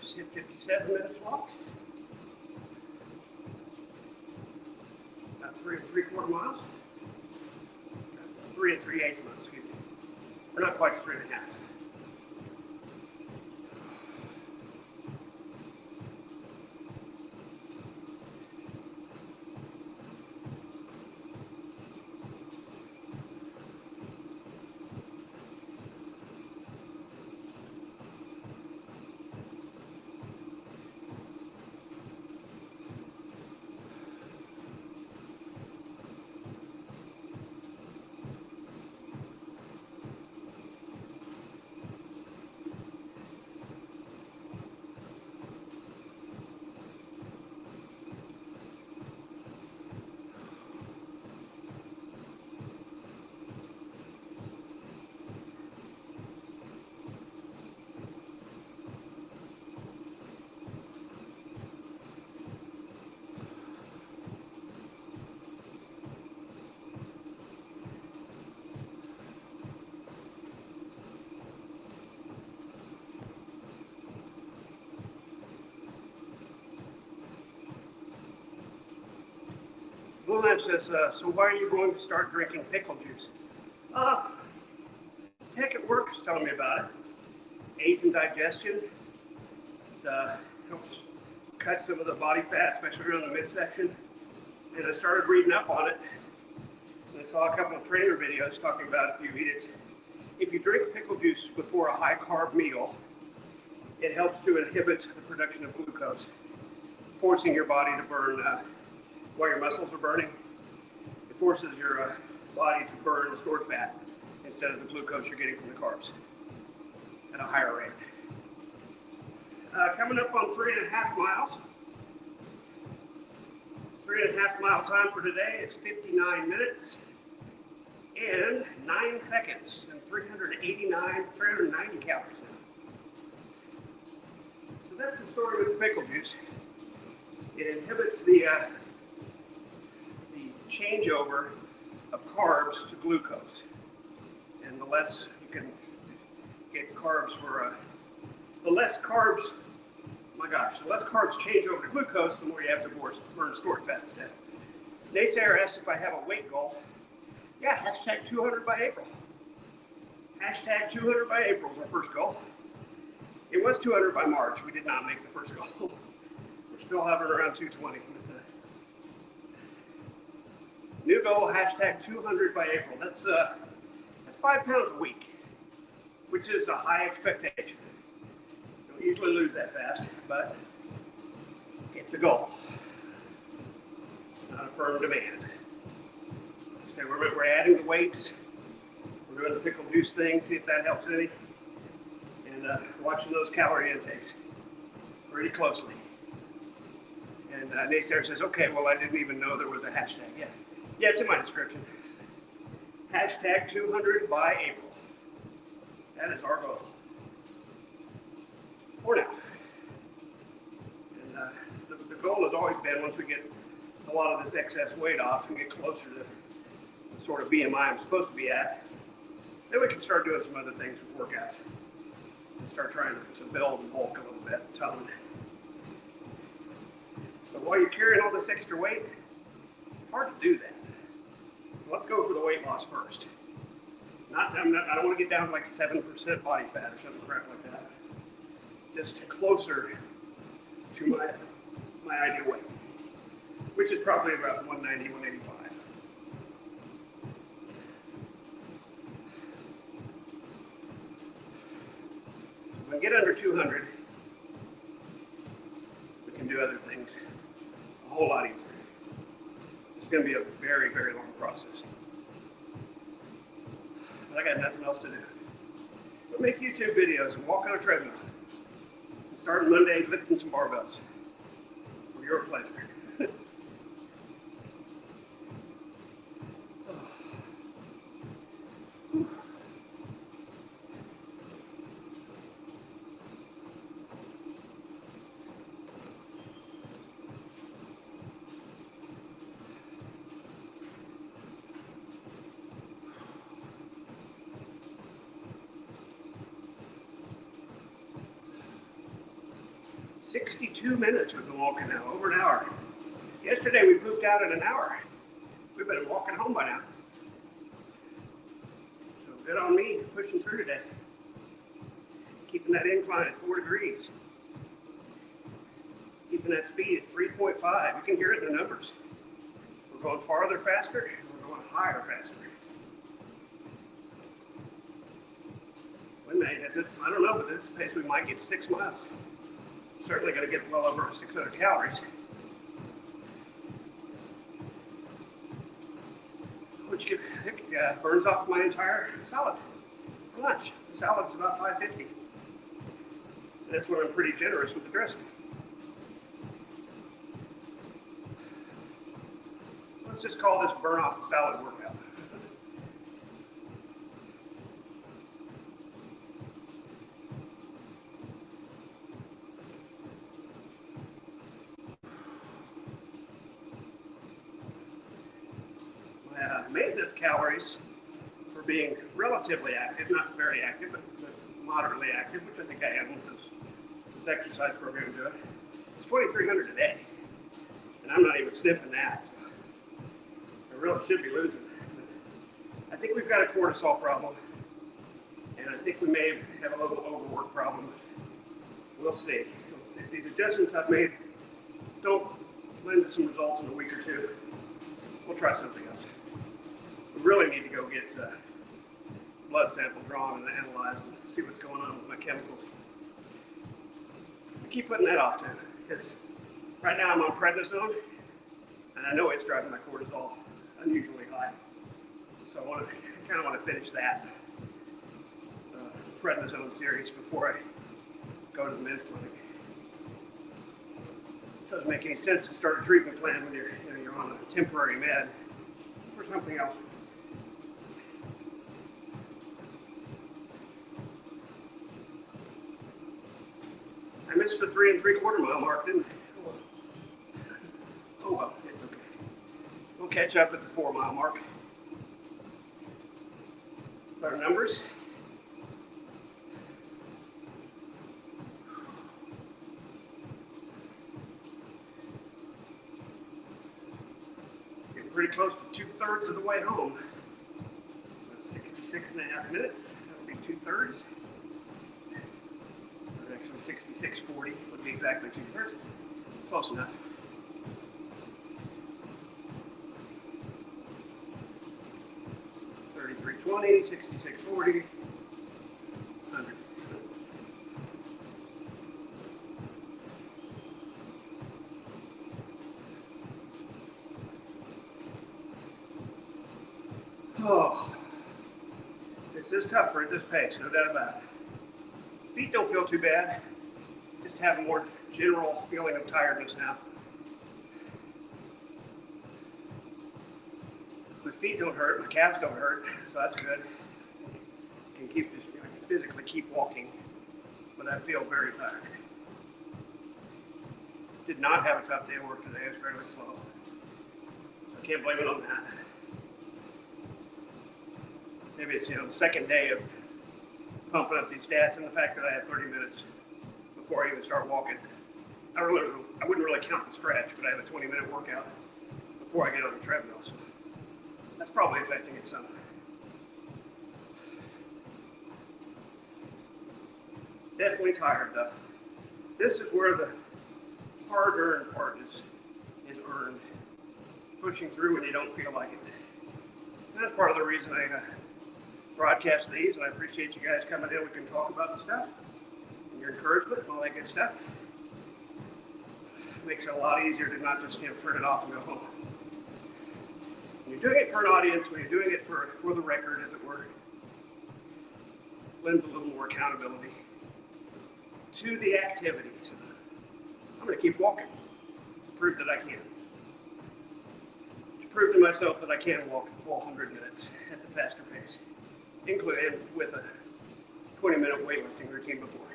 Just hit 57 minutes walk. About 3 3/4 miles. 3 3/8 miles, excuse me. We're not quite 3.5. Wilhelm says, so why are you going to start drinking pickle juice? Tech at work is telling me about it. Aids in digestion. It helps cut some of the body fat, especially around the midsection. And I started reading up on it. And I saw a couple of trainer videos talking about if you eat it. If you drink pickle juice before a high carb meal, it helps to inhibit the production of glucose, forcing your body to burn while your muscles are burning. It forces your body to burn the stored fat instead of the glucose you're getting from the carbs at a higher rate. Coming up on 3.5 miles. 3.5 mile time for today is 59 minutes and 9 seconds and 390 calories now. So that's the story with the pickle juice. It inhibits the changeover of carbs to glucose. And the less you can get carbs for, the less carbs change over to glucose, the more you have to burn stored fat instead. Naysayer asked if I have a weight goal. Yeah, hashtag 200 by April. Hashtag 200 by April is our first goal. It was 200 by March. We did not make the first goal. We're still hovering around 220. New goal, hashtag 200 by April. That's 5 pounds a week, which is a high expectation. Don't usually lose that fast, but it's a goal, not a firm demand. So we're adding the weights. We're doing the pickle juice thing, see if that helps any. And watching those calorie intakes pretty closely. And Naysayer says, okay, well, I didn't even know there was a hashtag. Yeah, it's in my description. Hashtag 200 by April. That is our goal. For now. And the goal has always been, once we get a lot of this excess weight off and get closer to the sort of BMI I'm supposed to be at, then we can start doing some other things with workouts. And start trying to build and bulk a little bit, tone. But while you're carrying all this extra weight, it's hard to do that. Let's go for the weight loss first. I don't want to get down to like 7% body fat or something crap like that. Just closer to my ideal weight, which is probably about 190, 185. If we get under 200, we can do other things a whole lot easier. It's going to be a very, very long process. But I got nothing else to do. But make YouTube videos and walk on a treadmill. Starting Monday, lifting some barbells. For your pleasure. 62 minutes we've been walking now, over an hour. Yesterday we pooped out in an hour. We've been walking home by now. So good on me pushing through today. Keeping that incline at 4 degrees. Keeping that speed at 3.5. You can hear it in the numbers. We're going farther faster, we're going higher faster. We may, I don't know, but at this pace we might get 6 miles. Certainly going to get well over 600 calories. Which burns off my entire salad for lunch. The salad's about $5.50. That's when I'm pretty generous with the dressing. Let's just call this burn off the salad workout. Maintenance calories for being relatively active, not very active, but moderately active, which I think I am with this exercise program I'm doing. It's 2,300 a day, and I'm not even sniffing that, so I really should be losing. I think we've got a cortisol problem, and I think we may have a little overwork problem. We'll see. If these adjustments I've made don't lend to some results in a week or two, we'll try something else. We really need to go get blood sample drawn and analyzed and see what's going on with my chemicals. I keep putting that off too, because right now I'm on prednisone, and I know it's driving my cortisol unusually high. So I kind of want to finish that prednisone series before I go to the men's clinic. It doesn't make any sense to start a treatment plan when you're on a temporary med or something else. I missed the 3 3/4 mile mark, didn't I? Oh well, it's okay. We'll catch up at the 4 mile mark. Our numbers. Getting pretty close to 2/3 of the way home. About 66.5 minutes. That'll be 2/3. 66:40 would be exactly 2/3. Close enough. $33.20, 66:40, 100. Oh, this is tougher at this pace, no doubt about it. Feet don't feel too bad. Just have a more general feeling of tiredness now. My feet don't hurt, my calves don't hurt, so that's good. I can physically keep walking, but I feel very tired. Did not have a tough day at work today. It was fairly slow. So I can't blame it on that. Maybe it's the second day of pumping up these stats and the fact that I had 30 minutes before I even start walking. I wouldn't really count the stretch, but I have a 20-minute workout before I get on the treadmill. So that's probably affecting it some. Definitely tired though. This is where the hard-earned part is earned. Pushing through when you don't feel like it. And that's part of the reason I broadcast these, and I appreciate you guys coming in. We can talk about the stuff and your encouragement and all that good stuff. It makes it a lot easier to not just turn it off and go home. When you're doing it for an audience, when you're doing it for the record, as it were, lends a little more accountability to the activity. So I'm going to keep walking to prove that I can. To prove to myself that I can walk a full 100 minutes at the faster pace, included with a 20-minute weightlifting routine before.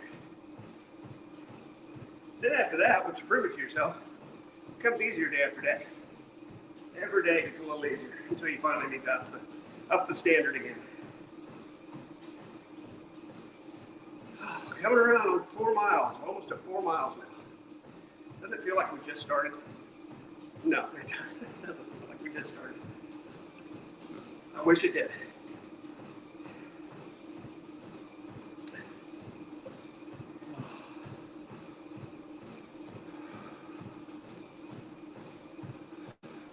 Then after that, once you prove it to yourself, it becomes easier day after day. Every day gets a little easier until you finally need to up the standard again. Coming around on 4 miles, almost at 4 miles now. Doesn't it feel like we just started? No, it doesn't. It doesn't feel like we just started. I wish it did.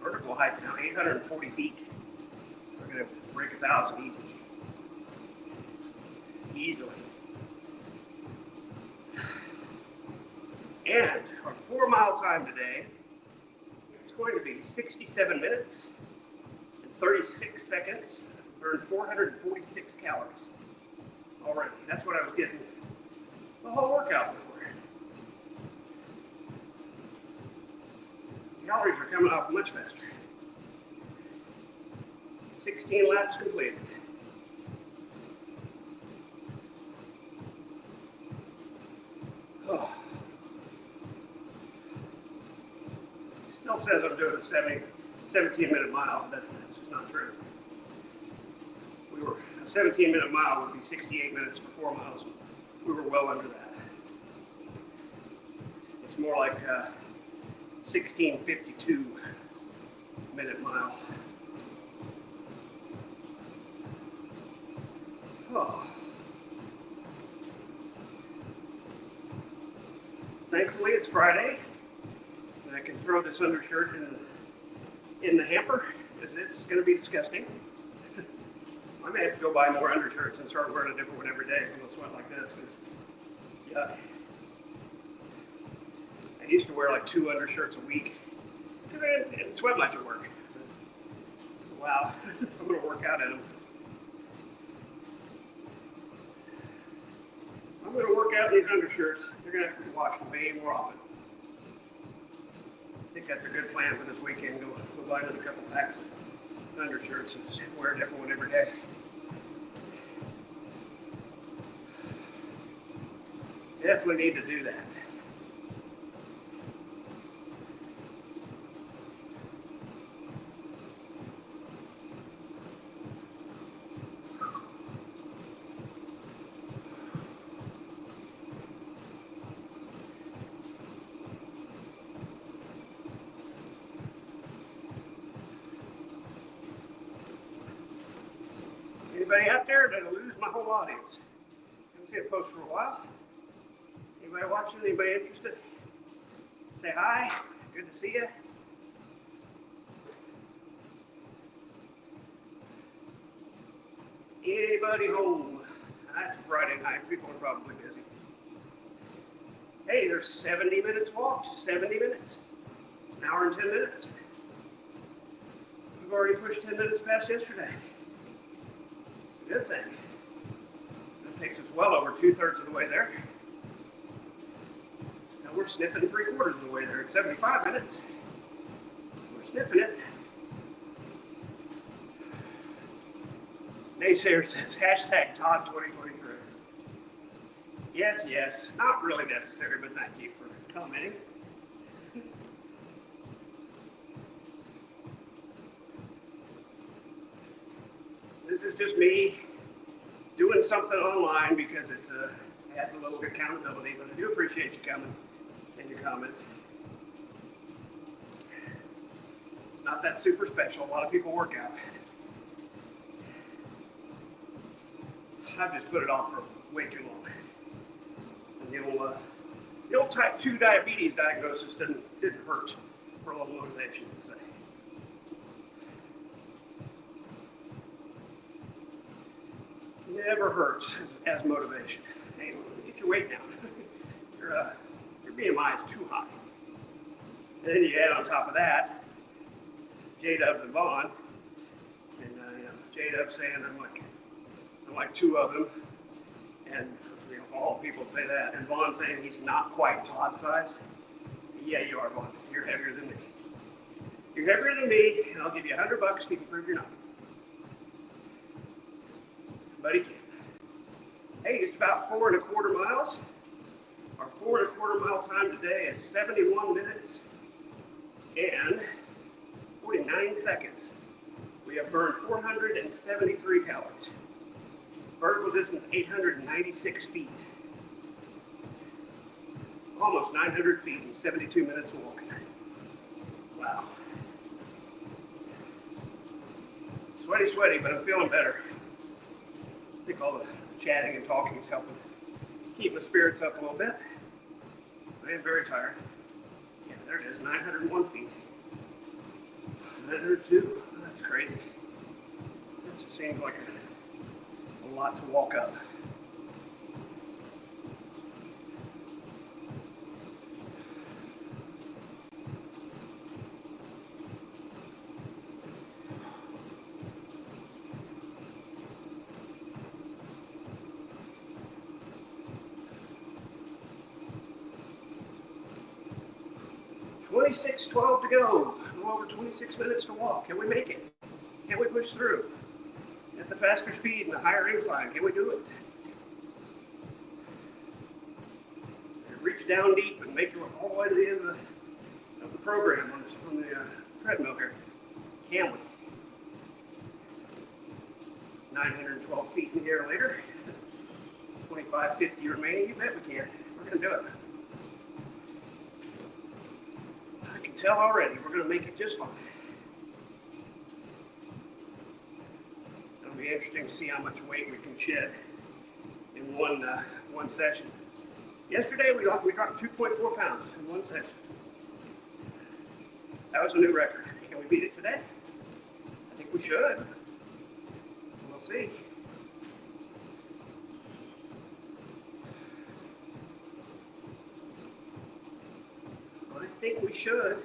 Vertical height's now 840 feet. We're going to break 1,000 easily. And our 4-mile time today is going to be 67 minutes and 36 seconds. Burned 446 calories already. That's what I was getting the whole workout before. Calories are coming off much faster. 16 laps completed. Oh. Still says I'm doing a 17-minute mile. That's just not true. A 17-minute mile would be 68 minutes for 4 miles. We were well under that. It's more like 16:52 minute mile. Oh. Thankfully, it's Friday, and I can throw this undershirt in the hamper, because it's going to be disgusting. I may have to go buy more undershirts and start wearing a different one every day if I'm going to sweat like this, because, yuck. I used to wear like 2 undershirts a week, and I didn't sweat much at work. Wow, I'm going to work out in them. I'm going to work out in these undershirts. They're going to have to be washed way more often. I think that's a good plan for this weekend. Go buy another couple packs of undershirts and wear a different one every day. Definitely need to do that. Anybody out there that'll lose my whole audience? Haven't seen a post for a while. Anybody watching? Anybody interested? Say hi. Good to see you. Anybody home? That's Friday night. People are probably busy. Hey, there's 70 minutes walked. 70 minutes. An hour and 10 minutes. We've already pushed 10 minutes past yesterday. Good thing. That takes us well over 2/3 of the way there. Now we're sniffing 3/4 of the way there at 75 minutes. We're sniffing it. Naysayer says, hashtag Todd 2023. Yes, yes, not really necessary, but thank you for commenting. This is just me doing something online because it adds a little accountability, but I do appreciate you coming in your comments. It's not that super special. A lot of people work out. I've just put it off for way too long. And the old type 2 diabetes diagnosis didn't hurt for a little motivation, let's say. Never hurts as motivation. Hey, get your weight down. Your BMI is too high. And then you add on top of that, J-Dubs and Vaughn. And J-Dub saying I'm like 2 of them. And all people say that. And Vaughn saying he's not quite Todd size. Yeah, you are, Vaughn. You're heavier than me. You're heavier than me, and I'll give you $100 if you can prove you're not. But he can. Hey, just about 4 1/4 miles. Our 4 1/4 mile time today is 71 minutes and 49 seconds. We have burned 473 calories. Vertical distance 896 feet. almost 900 feet in 72 minutes walking. Wow. Sweaty, sweaty, but I'm feeling better. I think all the chatting and talking is helping keep my spirits up a little bit. I am very tired. Yeah, there it is, 901 feet. 902. That's crazy. This just seems like a lot to walk up. $26.12 to go. Over 26 minutes to walk. Can we make it? Can we push through? At the faster speed and the higher incline, can we do it? Reach down deep and make it all the way to the end of the program on the treadmill here. Can we? 912 feet in here later. 2550 remaining. You bet we can. We're going to do it. I can tell already we're going to make it just fine. It'll be interesting to see how much weight we can shed in one session. Yesterday we dropped 2.4 pounds in one session. That was a new record. Can we beat it today? I think we should. We'll see. I think we should.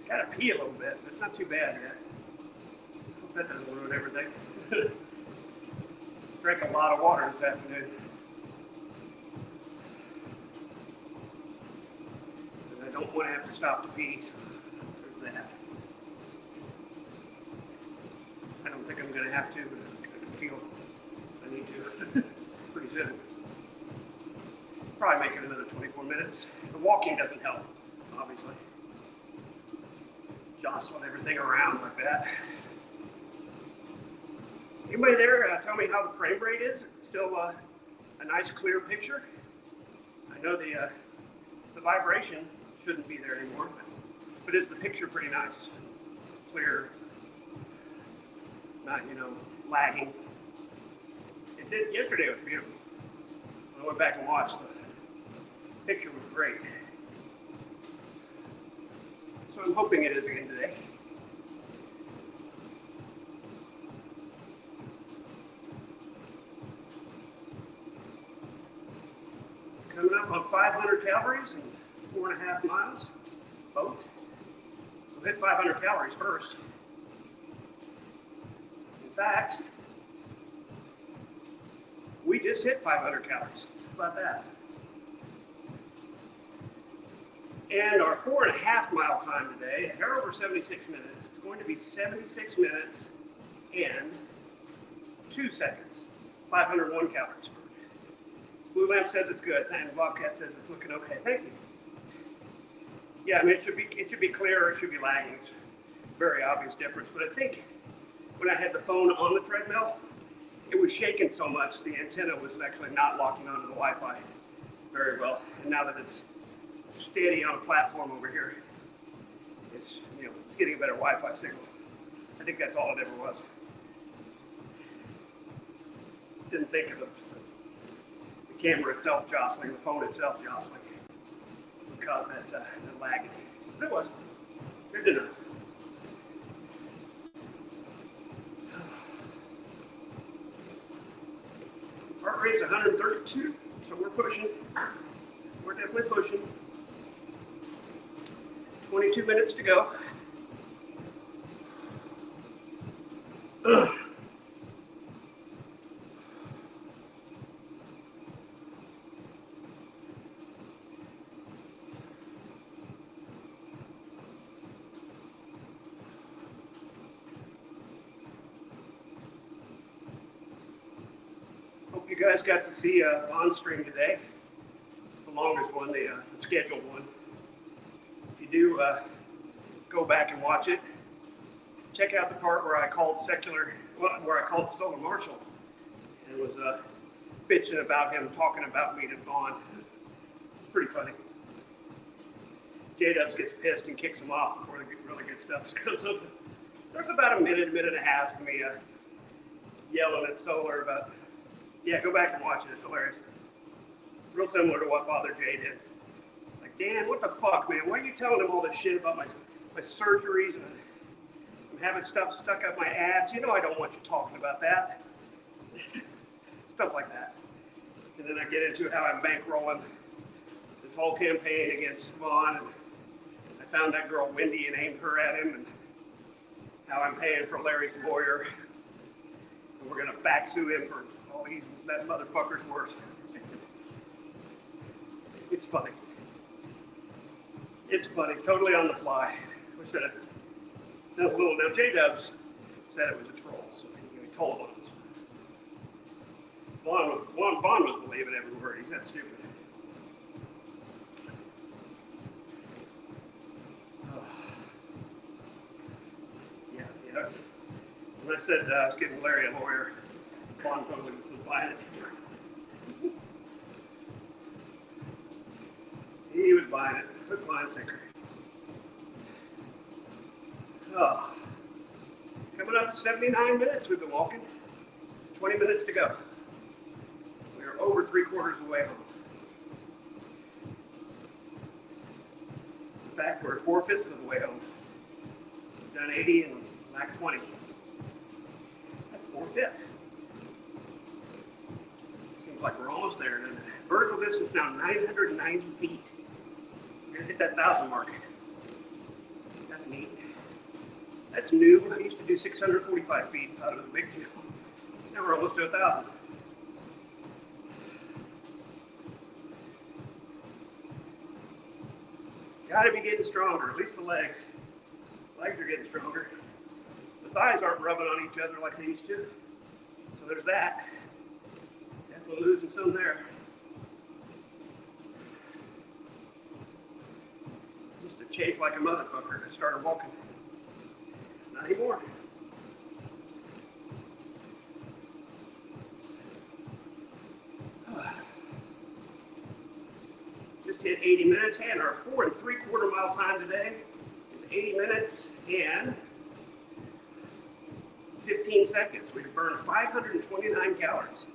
Gotta pee a little bit. That's not too bad yet. Hope that doesn't ruin everything. Drank a lot of water this afternoon. And I don't want to have to stop to pee. So there's that. I don't think I'm going to have to, but I can feel I need to pretty soon. Probably make it another 24 minutes. The walking doesn't help, obviously. Jostling everything around like that. Anybody there tell me how the frame rate is? Is it still a nice clear picture? I know the vibration shouldn't be there anymore, but is the picture pretty nice? Clear, not, lagging. It did, yesterday it was beautiful. When I went back and watched, the picture was great. So I'm hoping it is again today. Coming up on 500 calories and 4.5 miles, both. We'll hit 500 calories first. In fact, we just hit 500 calories. How about that? And our 4.5 mile time today, they're over 76 minutes. It's going to be 76 minutes and 2 seconds. 501 calories burned. Blue Lamp says it's good, and Bobcat says it's looking okay. Thank you. Yeah, I mean it should be clear or it should be lagging. It's a very obvious difference. But I think when I had the phone on the treadmill, it was shaking so much the antenna was actually not locking onto the Wi-Fi very well. And now that it's steady on a platform over here, it's getting a better Wi-Fi signal. I think that's all it ever was. Didn't think of the camera itself jostling, the phone itself jostling would cause that lag. But it was. Good to know. Heart rate's 132, so we're pushing. We're definitely pushing. 22 minutes to go. Hope you guys got to see on stream today, the longest one, the scheduled one. If you do go back and watch it, check out the part where I called Solar Marshall and was bitching about him talking about me to Vaughn. It's pretty funny. J-Dubs gets pissed and kicks him off before the really good stuff comes up. There's about a minute and a half of me yelling at Solar about, yeah, go back and watch it, it's hilarious. Real similar to what Father Jay did. Like, Dan, what the fuck, man? Why are you telling him all this shit about my surgeries and I'm having stuff stuck up my ass? You know I don't want you talking about that. Stuff like that. And then I get into how I'm bankrolling this whole campaign against Vaughn. And I found that girl Wendy and aimed her at him, and how I'm paying for Larry's lawyer. And we're gonna back sue him for all that motherfucker's worth. It's funny. It's funny, totally on the fly. Wish that I was a little. Now J-Dubs said it was a troll, so he told on us. Vaughn was believing every word. He's that stupid. Yeah. When I said I was getting Larry a lawyer, Vaughn totally was buying it. He was buying it. Hook, line, sinker. Oh. Coming up to 79 minutes we've been walking. It's 20 minutes to go. We are over 3/4 of the way home. In fact, we're 4/5 of the way home. We've done 80 and lack 20. That's 4/5. Seems like we're almost there. And vertical distance now 990 feet. We're gonna hit that 1,000 mark. That's neat. That's new. I used to do 645 feet. Thought it was a big deal. Now we're almost to 1,000. Got to be getting stronger. At least the legs. Legs are getting stronger. The thighs aren't rubbing on each other like they used to. So there's that. Definitely losing some there. Used to chafe like a motherfucker. I started walking. Not anymore. Just hit 80 minutes, and our 4 3/4 mile time today is 80 minutes and 15 seconds. We've burned 529 calories.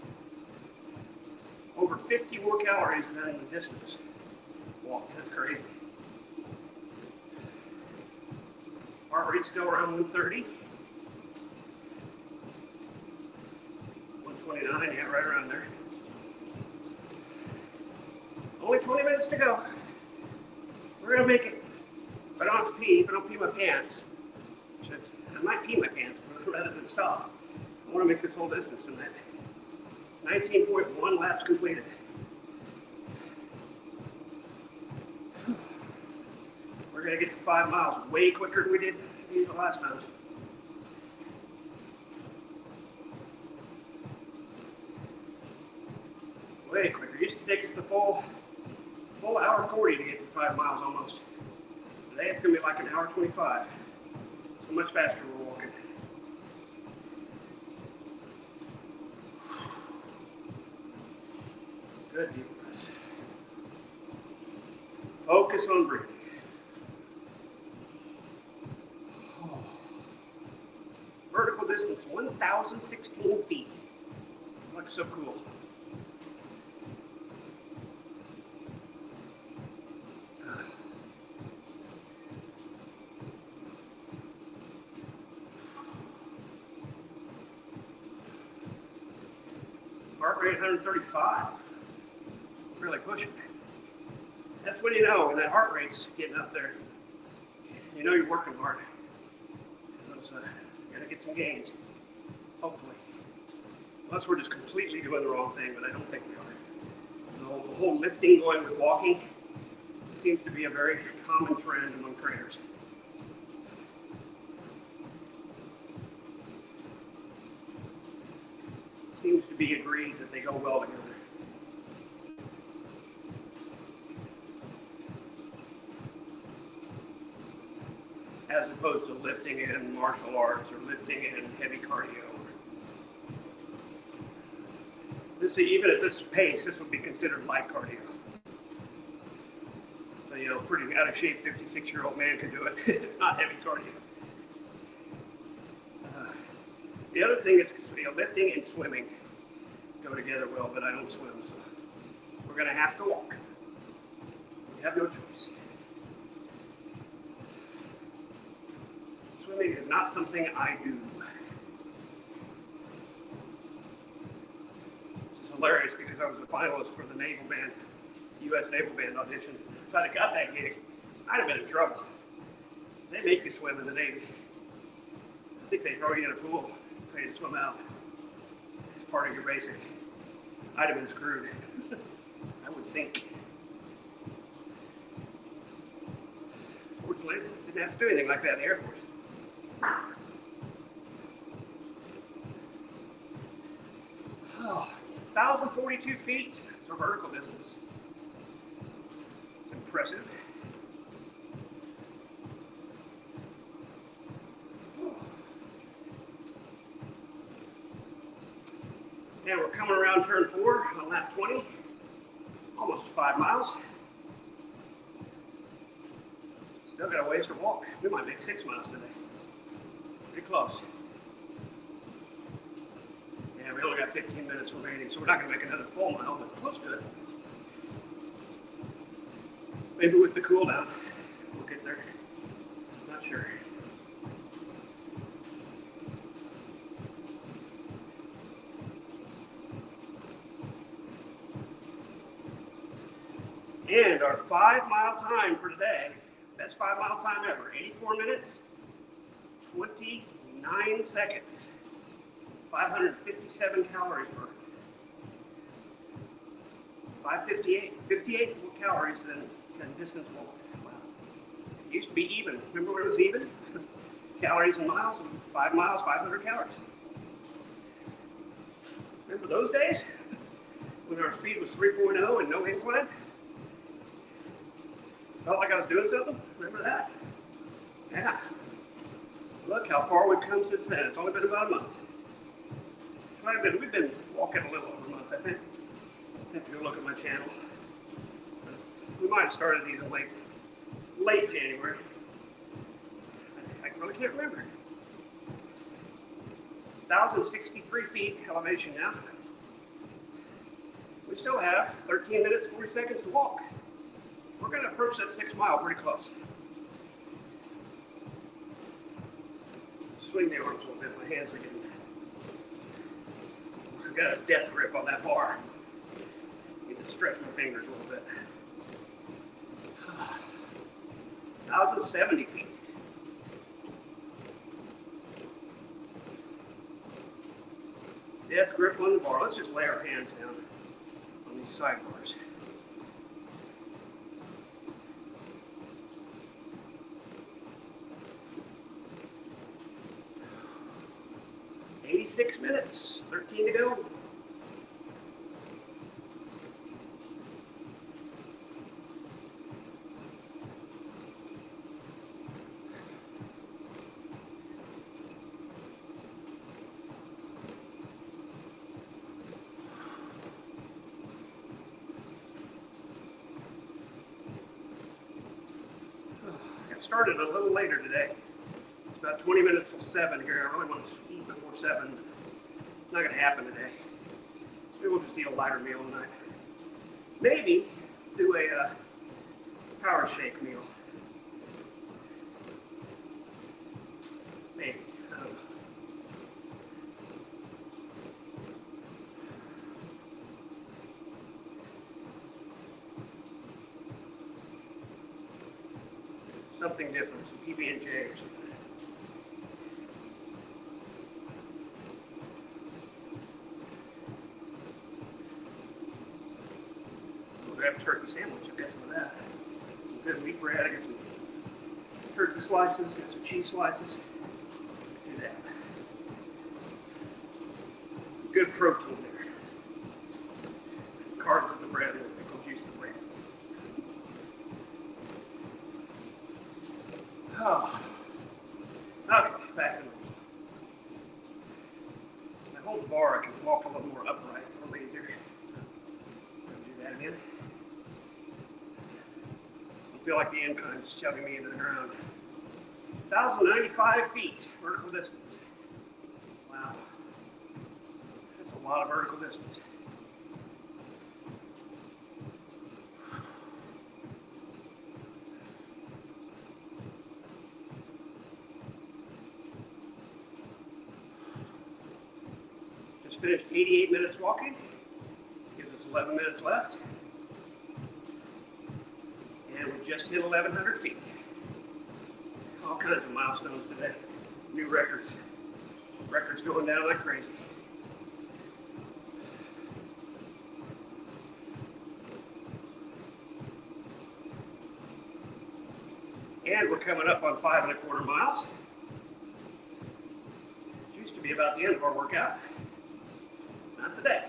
Over 50 more calories than the distance walk. That's crazy. Heart rate's still around 130. 129, yeah, right around there. Only 20 minutes to go. We're gonna make it. If I don't have to pee, if I don't pee my pants, I might pee my pants rather than stop. I wanna make this whole distance tonight. 19.1 laps completed. We're gonna get to 5 miles way quicker than we did the last time. Way quicker. It used to take us the full hour 40 to get to 5 miles almost. Today it's gonna be like an hour 25. So much faster we're walking. Good deal, guys. Focus on breathing. Vertical distance 1,016 feet. Looks so cool. Heart rate 135. Really pushing. That's when you know when that heart rate's getting up there. You know you're working hard. You gotta get some gains. hopefully. Unless we're just completely doing the wrong thing, but I don't think we are. The whole lifting going with walking seems to be a very common trend among trainers. Seems to be agreed that they go well together. As opposed to lifting in martial arts or lifting in heavy cardio. Even at this pace, this would be considered light cardio. So, pretty out of shape 56-year-old man can do it. It's not heavy cardio. The other thing is, lifting and swimming go together well, but I don't swim, so we're going to have to walk. We have no choice. Swimming is not something I do. It's hilarious because I was a finalist for the Naval Band, U.S. Naval Band auditions. If I'd have got that gig, I'd have been in trouble. They make you swim in the Navy. I think they throw you in a pool, tell you to swim out. It's part of your basic. I'd have been screwed. I would sink. Fortunately, didn't have to do anything like that in the Air Force. 1,042 feet. It's our vertical distance. It's impressive. And we're coming around turn 4 on lap 20. Almost 5 miles. Still got a ways to walk. We might make 6 miles today. Pretty close. Yeah, we only got 15 minutes remaining, so we're not going to make another full mile, but close to it. Maybe with the cool down, we'll get there. Not sure. And our 5-mile time for today, best 5-mile time ever, 84 minutes, 29 seconds, 557 calories per. 58 more calories than distance walk. Wow. It used to be even. Remember when it was even? Calories and miles, 5 miles, 500 calories. Remember those days? When our speed was 3.0 and no incline? Felt like I was doing something? Remember that? Yeah. Look how far we've come since then. It's only been about a month. We've been walking a little over a month, I think. I have to go look at my channel. We might have started these in late January. I really can't remember. 1,063 feet elevation now. We still have 13 minutes, 40 seconds to walk. We're going to approach that 6 mile pretty close. Swing the arms a little bit. My hands are getting... I've got a death grip on that bar. Need to stretch my fingers a little bit. 1,070 feet. Death grip on the bar. Let's just lay our hands down on these sidebars. Six minutes, 13 to go. Got started a little later today. It's about 20 minutes till 7 here. I really want to eat before 7. It's not going to happen today. Maybe we'll just eat a lighter meal tonight. Maybe do a power shake meal. Maybe. I don't know. Something different, some PB&J or something. grab a turkey sandwich. I got some of that. Some good wheat bread. I got some turkey slices. Got some cheese slices. Do that. Good protein there. Carbs with the bread and pickle juice with the bread. Oh. Okay, back to the I hold the bar, I can walk a little more upright, a little easier. Do that again. I feel like the incline's shoving me into the ground. 1,095 feet vertical distance. Wow. That's a lot of vertical distance. Just finished 88 minutes walking. Gives us 11 minutes left. And we just hit 1,100 feet. All kinds of milestones today. New records. Records going down like crazy. And we're coming up on 5¼ miles. It used to be about the end of our workout. Not today.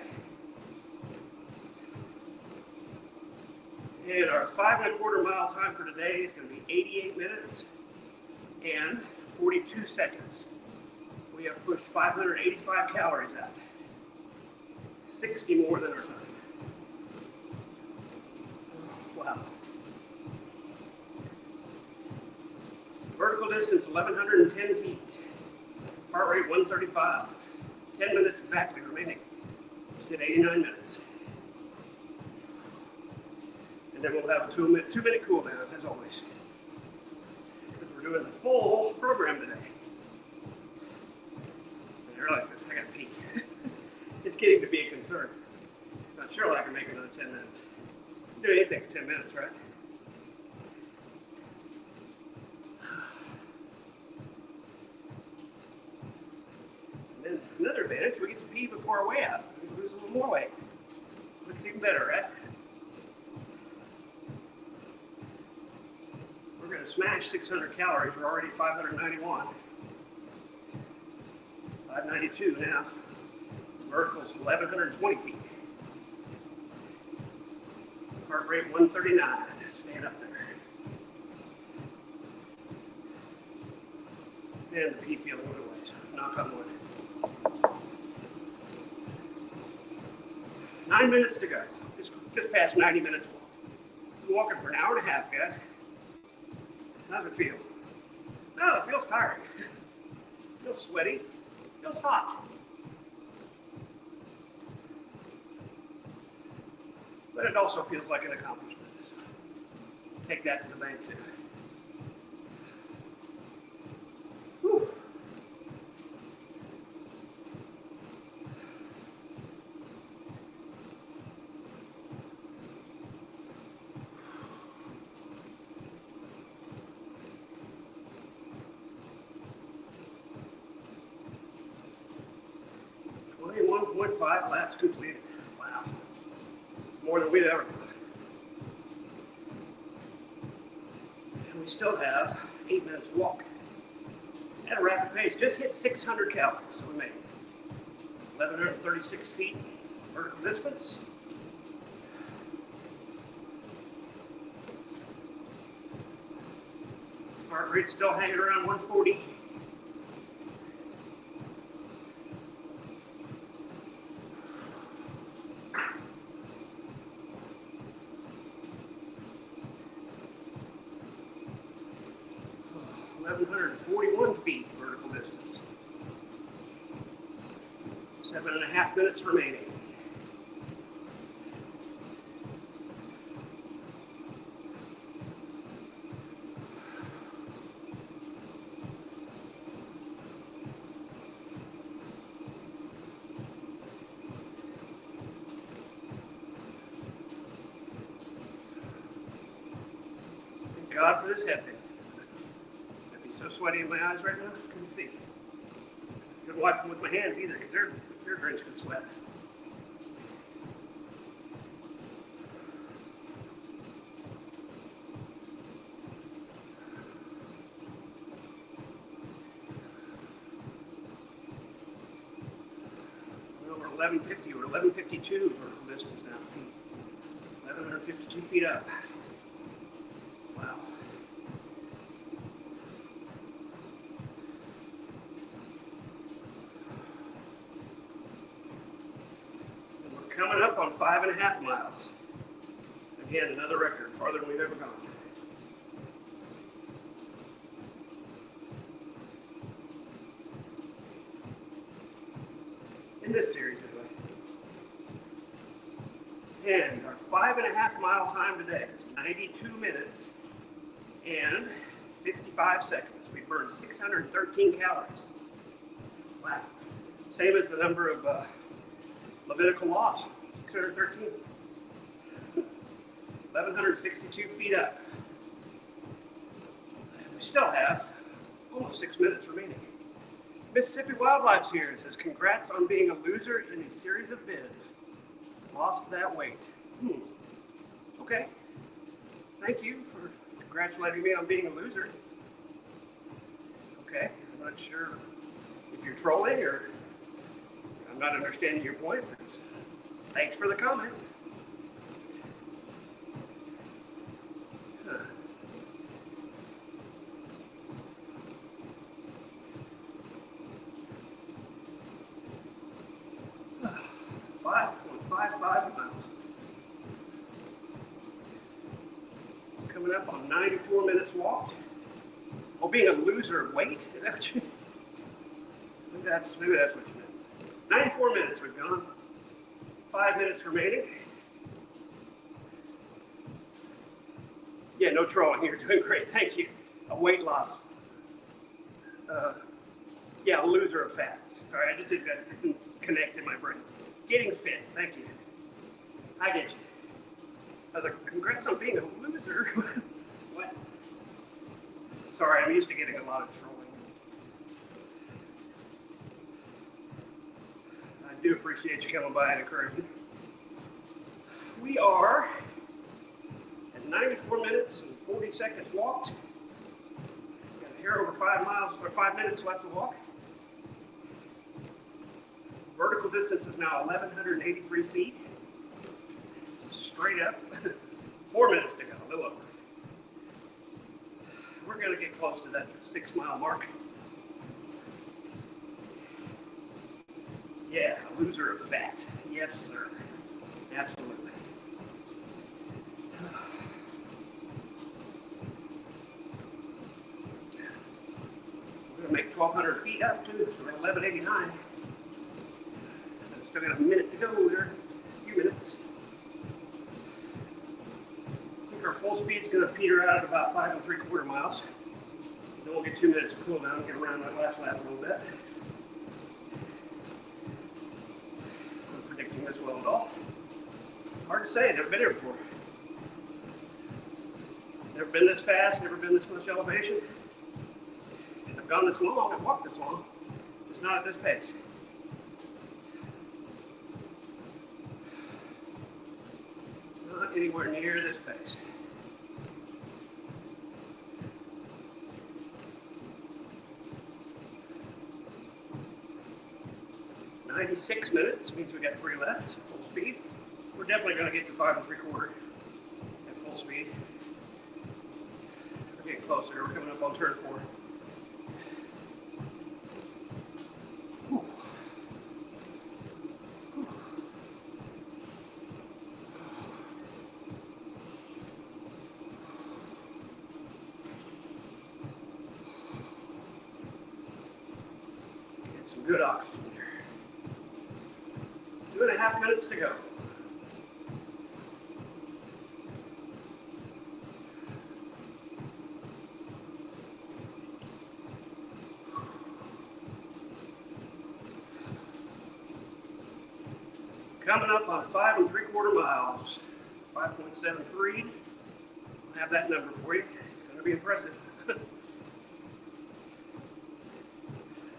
And our 5¼ mile time for today is going to be 88 minutes and 42 seconds. We have pushed 585 calories out. 60 more than our time. Wow. Vertical distance 1,110 feet. Heart rate 135. 10 minutes exactly remaining. Just hit 89 minutes. And then we'll have a 2-minute cool down, as always. Because we're doing the full program today. I realize this, I gotta pee. It's getting to be a concern. Not sure I can make another 10 minutes. Do anything for 10 minutes, right? And then another advantage, we get to pee before our way out. We can lose a little more weight. Looks even better, right? We're going to smash 600 calories. We're already 591. 592 now. Vertical's 1,120 feet. Heart rate 139. Staying up there. And the pee feeling what it was. Knock on wood. 9 minutes to go. Just past 90 minutes walk. Been walking for an hour and a half, guys. How does it feel? No, it feels tiring. It feels sweaty. It feels hot. But it also feels like an accomplishment. Take that to the bank too. Whew. .5 laps completed. Wow. More than we'd ever done. And we still have 8 minutes to walk. At a rapid pace, just hit 600 calories. So we made 1,136 feet vertical distance. Heart rate still hanging around 140. Feet vertical distance. 7.5 minutes remaining. Thank God for this head thing. So sweaty in my eyes right now, I couldn't see. Couldn't wipe them with my hands either, because they're drenched in sweat. 1150 or 1152 vertical distance now. 1152 feet up. Wow. And we're coming up on 5.5 miles. Again, another record, farther than we've ever gone. In this series, anyway. And our 5.5 mile time today is 92 minutes and 55 seconds. We burned 613 calories. Wow. Same as the number of Levitical laws, 613. 1,162 feet up. And we still have almost 6 minutes remaining. Mississippi Wildlife's here and says, congrats on being a loser in a series of bids. Lost that weight. Okay. Thank you for congratulating me on being a loser. Okay. I'm not sure if you're trolling or I'm not understanding your point. Thanks for the comment. Huh. 5.55 miles. Coming up on 94 minutes walked. Oh, being a loser of weight? Is that what you mean? Maybe that's what you meant. 94 minutes we've gone. 5 minutes remaining. Yeah, no trolling. You're doing great. Thank you. A weight loss. Yeah, a loser of fat. Sorry, I just did that. Connect in my brain. Getting fit. Thank you. I get you. Congrats on being a loser. What? Sorry, I'm used to getting a lot of trolling. I do appreciate you coming by and encouraging. We are at 94 minutes and 40 seconds walked. Got here over 5 miles or 5 minutes left to walk. Vertical distance is now 1,183 feet. Straight up. 4 minutes to go, a little over. We're going to get close to that 6 mile mark. Yeah, a loser of fat. Yes, sir. Absolutely. We're going to make 1,200 feet up too, so we're at 1,189. Still got a minute to go there, a few minutes. I think our full speed's going to peter out at about 5 3/4 miles. Then we'll get 2 minutes of cool down and get around that last lap a little bit. I'm predicting this well at all. Hard to say, never been here before. Never been this fast, never been this much elevation. I've gone this long, I've walked this long, just not at this pace. Not anywhere near this pace. "96 minutes means we got 3 left, full speed. We're definitely going to get to 5 3/4 at full speed. We're getting closer. We're coming up on turn 4. Good oxygen there. 2.5 minutes to go. Coming up on 5 3/4 miles. 5.73. I'll have that number for you. It's going to be impressive.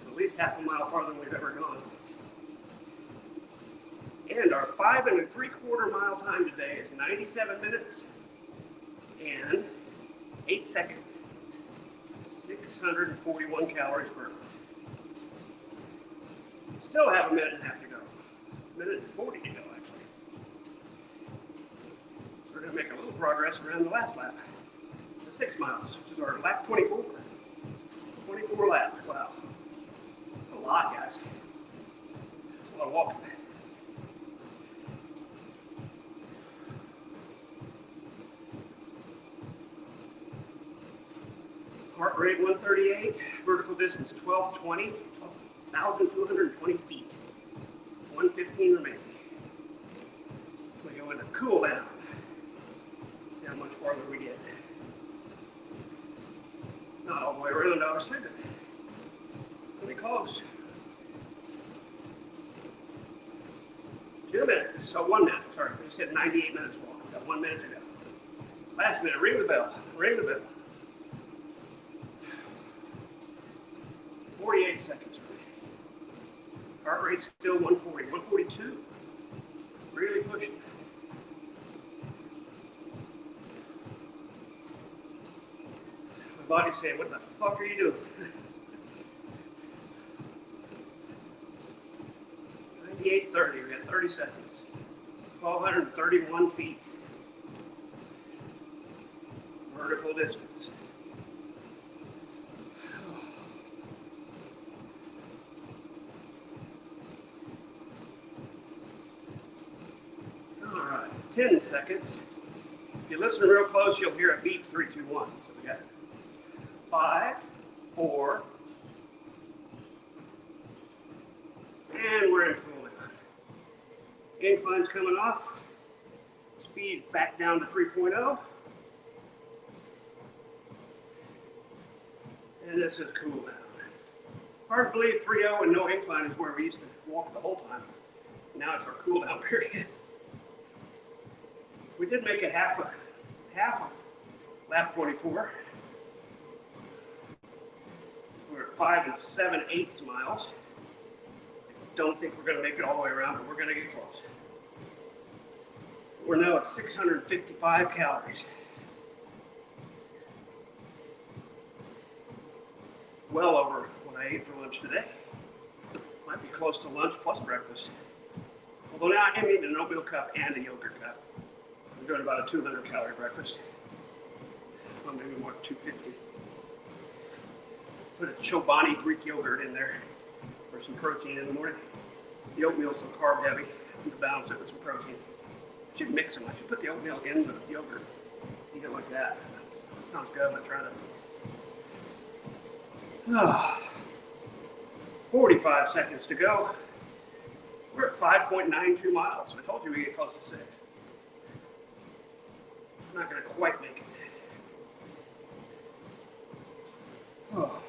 At least half a mile farther than we've ever gone. And our 5 3/4 mile time today is 97 minutes and 8 seconds. 641 calories burned. Still have a minute and a half to go. minute and 40 to go, actually. So we're going to make a little progress around the last lap. The 6 miles, which is our lap 24. 24 laps, wow. That's a lot, guys. That's a lot of walking. Heart rate 138, vertical distance 1220, 12,220 feet. 115 remaining. We go into cool down. See how much farther we get. Not all the way around, obviously, but pretty close. 2 minutes, so 1 minute. Sorry, we just hit 98 minutes walk. Got 1 minute to go. Last minute, ring the bell. Ring the bell. 48 seconds. Heart rate still 140, 142. Really pushing. My body's saying, what the fuck are you doing? 98:30, we got 30 seconds. 1,231 feet. Vertical distance. All right, 10 seconds. If you listen real close, you'll hear a beep, 3, 2, 1. So we got 5, 4, and we're in cool down. Incline's coming off. Speed back down to 3.0. And this is cool down. Hard to believe 3.0 and no incline is where we used to walk the whole time. Now it's our cool down period. We did make it half a lap 24. We're at 5 7/8 miles. Don't think we're going to make it all the way around, but we're going to get close. We're now at 655 calories. Well over what I ate for lunch today. Might be close to lunch plus breakfast. Although now I am eating an oatmeal cup and a yogurt cup. I'm doing about a 200 calorie breakfast. Well, maybe more, 250. Put a Chobani Greek yogurt in there for some protein in the morning. The oatmeal's so carb heavy, you can balance it with some protein. I should mix them. I should put the oatmeal in the yogurt. Eat it like that. Sounds good. I'm going to try to. 45 seconds to go. We're at 5.92 miles. I told you we get close to 6. I'm not going to quite make it. Oh.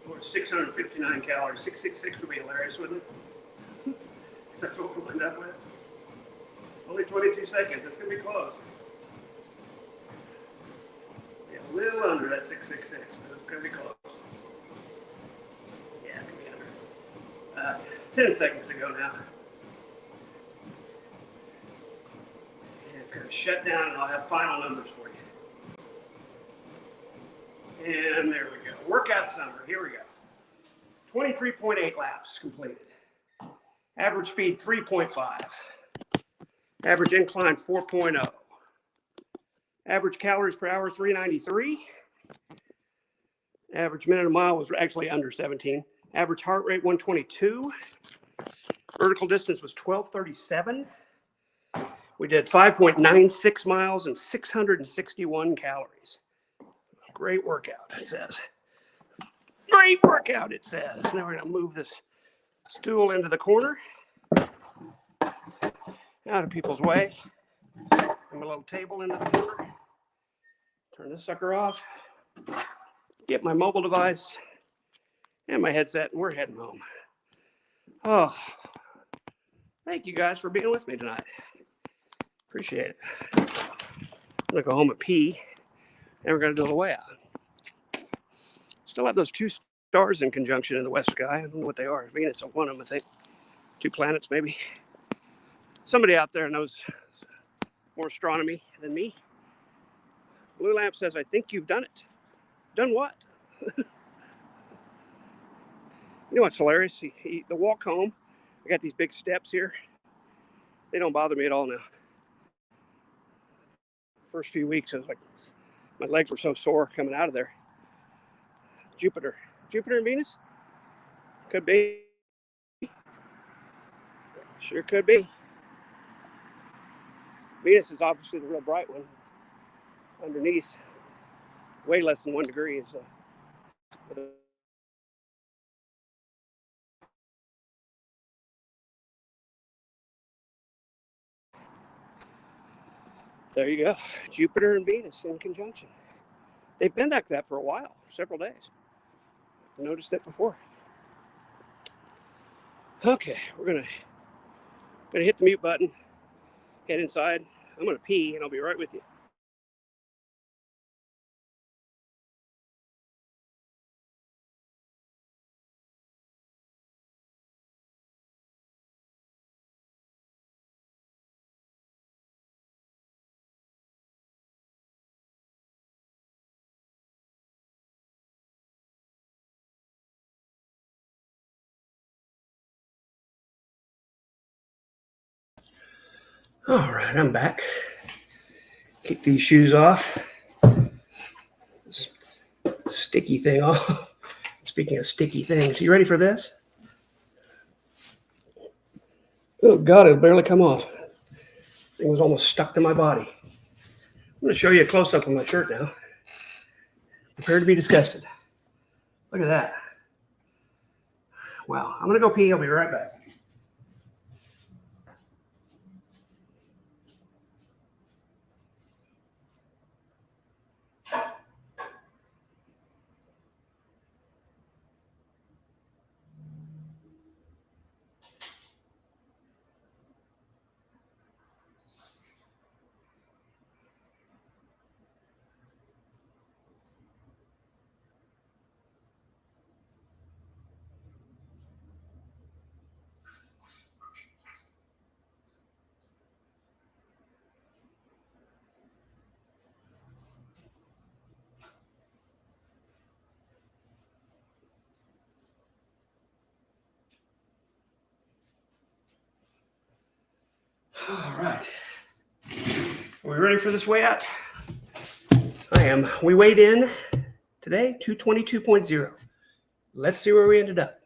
We're at 659 calories. 666 would be hilarious, wouldn't it? That's what we'll end up with. Only 22 seconds. It's going to be close. Yeah, a little under that 666, but it's going to be close. Yeah, it's going to be under. 10 seconds to go now. And it's going to shut down, and I'll have final numbers for you. And there we go. Workout summary. Here we go. 23.8 laps completed. Average speed 3.5. Average incline 4.0. Average calories per hour 393. Average minute a mile was actually under 17. Average heart rate 122. Vertical distance was 1237. We did 5.96 miles and 661 calories. Great workout, it says. Great workout, it says. Now we're going to move this stool into the corner. Out of people's way. And a little table into the corner. Turn this sucker off. Get my mobile device and my headset, and we're heading home. Oh, thank you guys for being with me tonight. Appreciate it. I'm going to go home and pee, and we're going to do a way out. Still have those 2 stars in conjunction in the west sky. I don't know what they are. Venus is one of them, I think. 2 planets, maybe. Somebody out there knows more astronomy than me. Blue Lamp says, I think you've done it. Done what? You know what's hilarious? The walk home, I got these big steps here. They don't bother me at all now. First few weeks, I was like, my legs were so sore coming out of there. Jupiter and Venus? Could be. Sure could be. Venus is obviously the real bright one. Underneath, way less than 1 degree is there you go. Jupiter and Venus in conjunction. They've been like that for a while, several days. I noticed it before. Okay, we're gonna hit the mute button, head inside. I'm gonna pee and I'll be right with you. All right, I'm back. Kick these shoes off. This sticky thing off. Speaking of sticky things, you ready for this? Oh God, it'll barely come off. Thing was almost stuck to my body. I'm going to show you a close-up of my shirt now. Prepare to be disgusted. Look at that. Wow, I'm going to go pee. I'll be right back. All right. Are we ready for this weigh out? I am. We weighed in today, 222.0. Let's see where we ended up.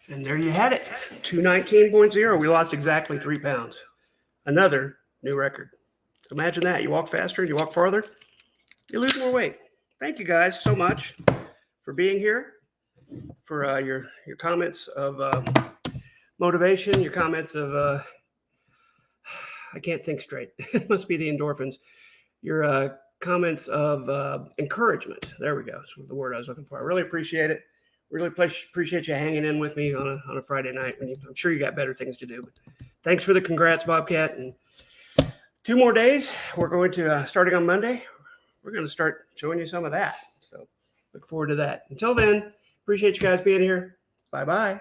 And there you had it, 219.0. We lost exactly 3 pounds. Another new record. Imagine that. You walk faster, you walk farther, you lose more weight. Thank you guys so much for being here, for your comments of motivation, your comments of, I can't think straight. It must be the endorphins. Your comments of encouragement. There we go. That's the word I was looking for. I really appreciate it. Really appreciate you hanging in with me on a Friday night. I'm sure you got better things to do. But thanks for the congrats, Bobcat. And 2 more days. We're going to, starting on Monday, we're going to start showing you some of that. So look forward to that. Until then, appreciate you guys being here. Bye-bye.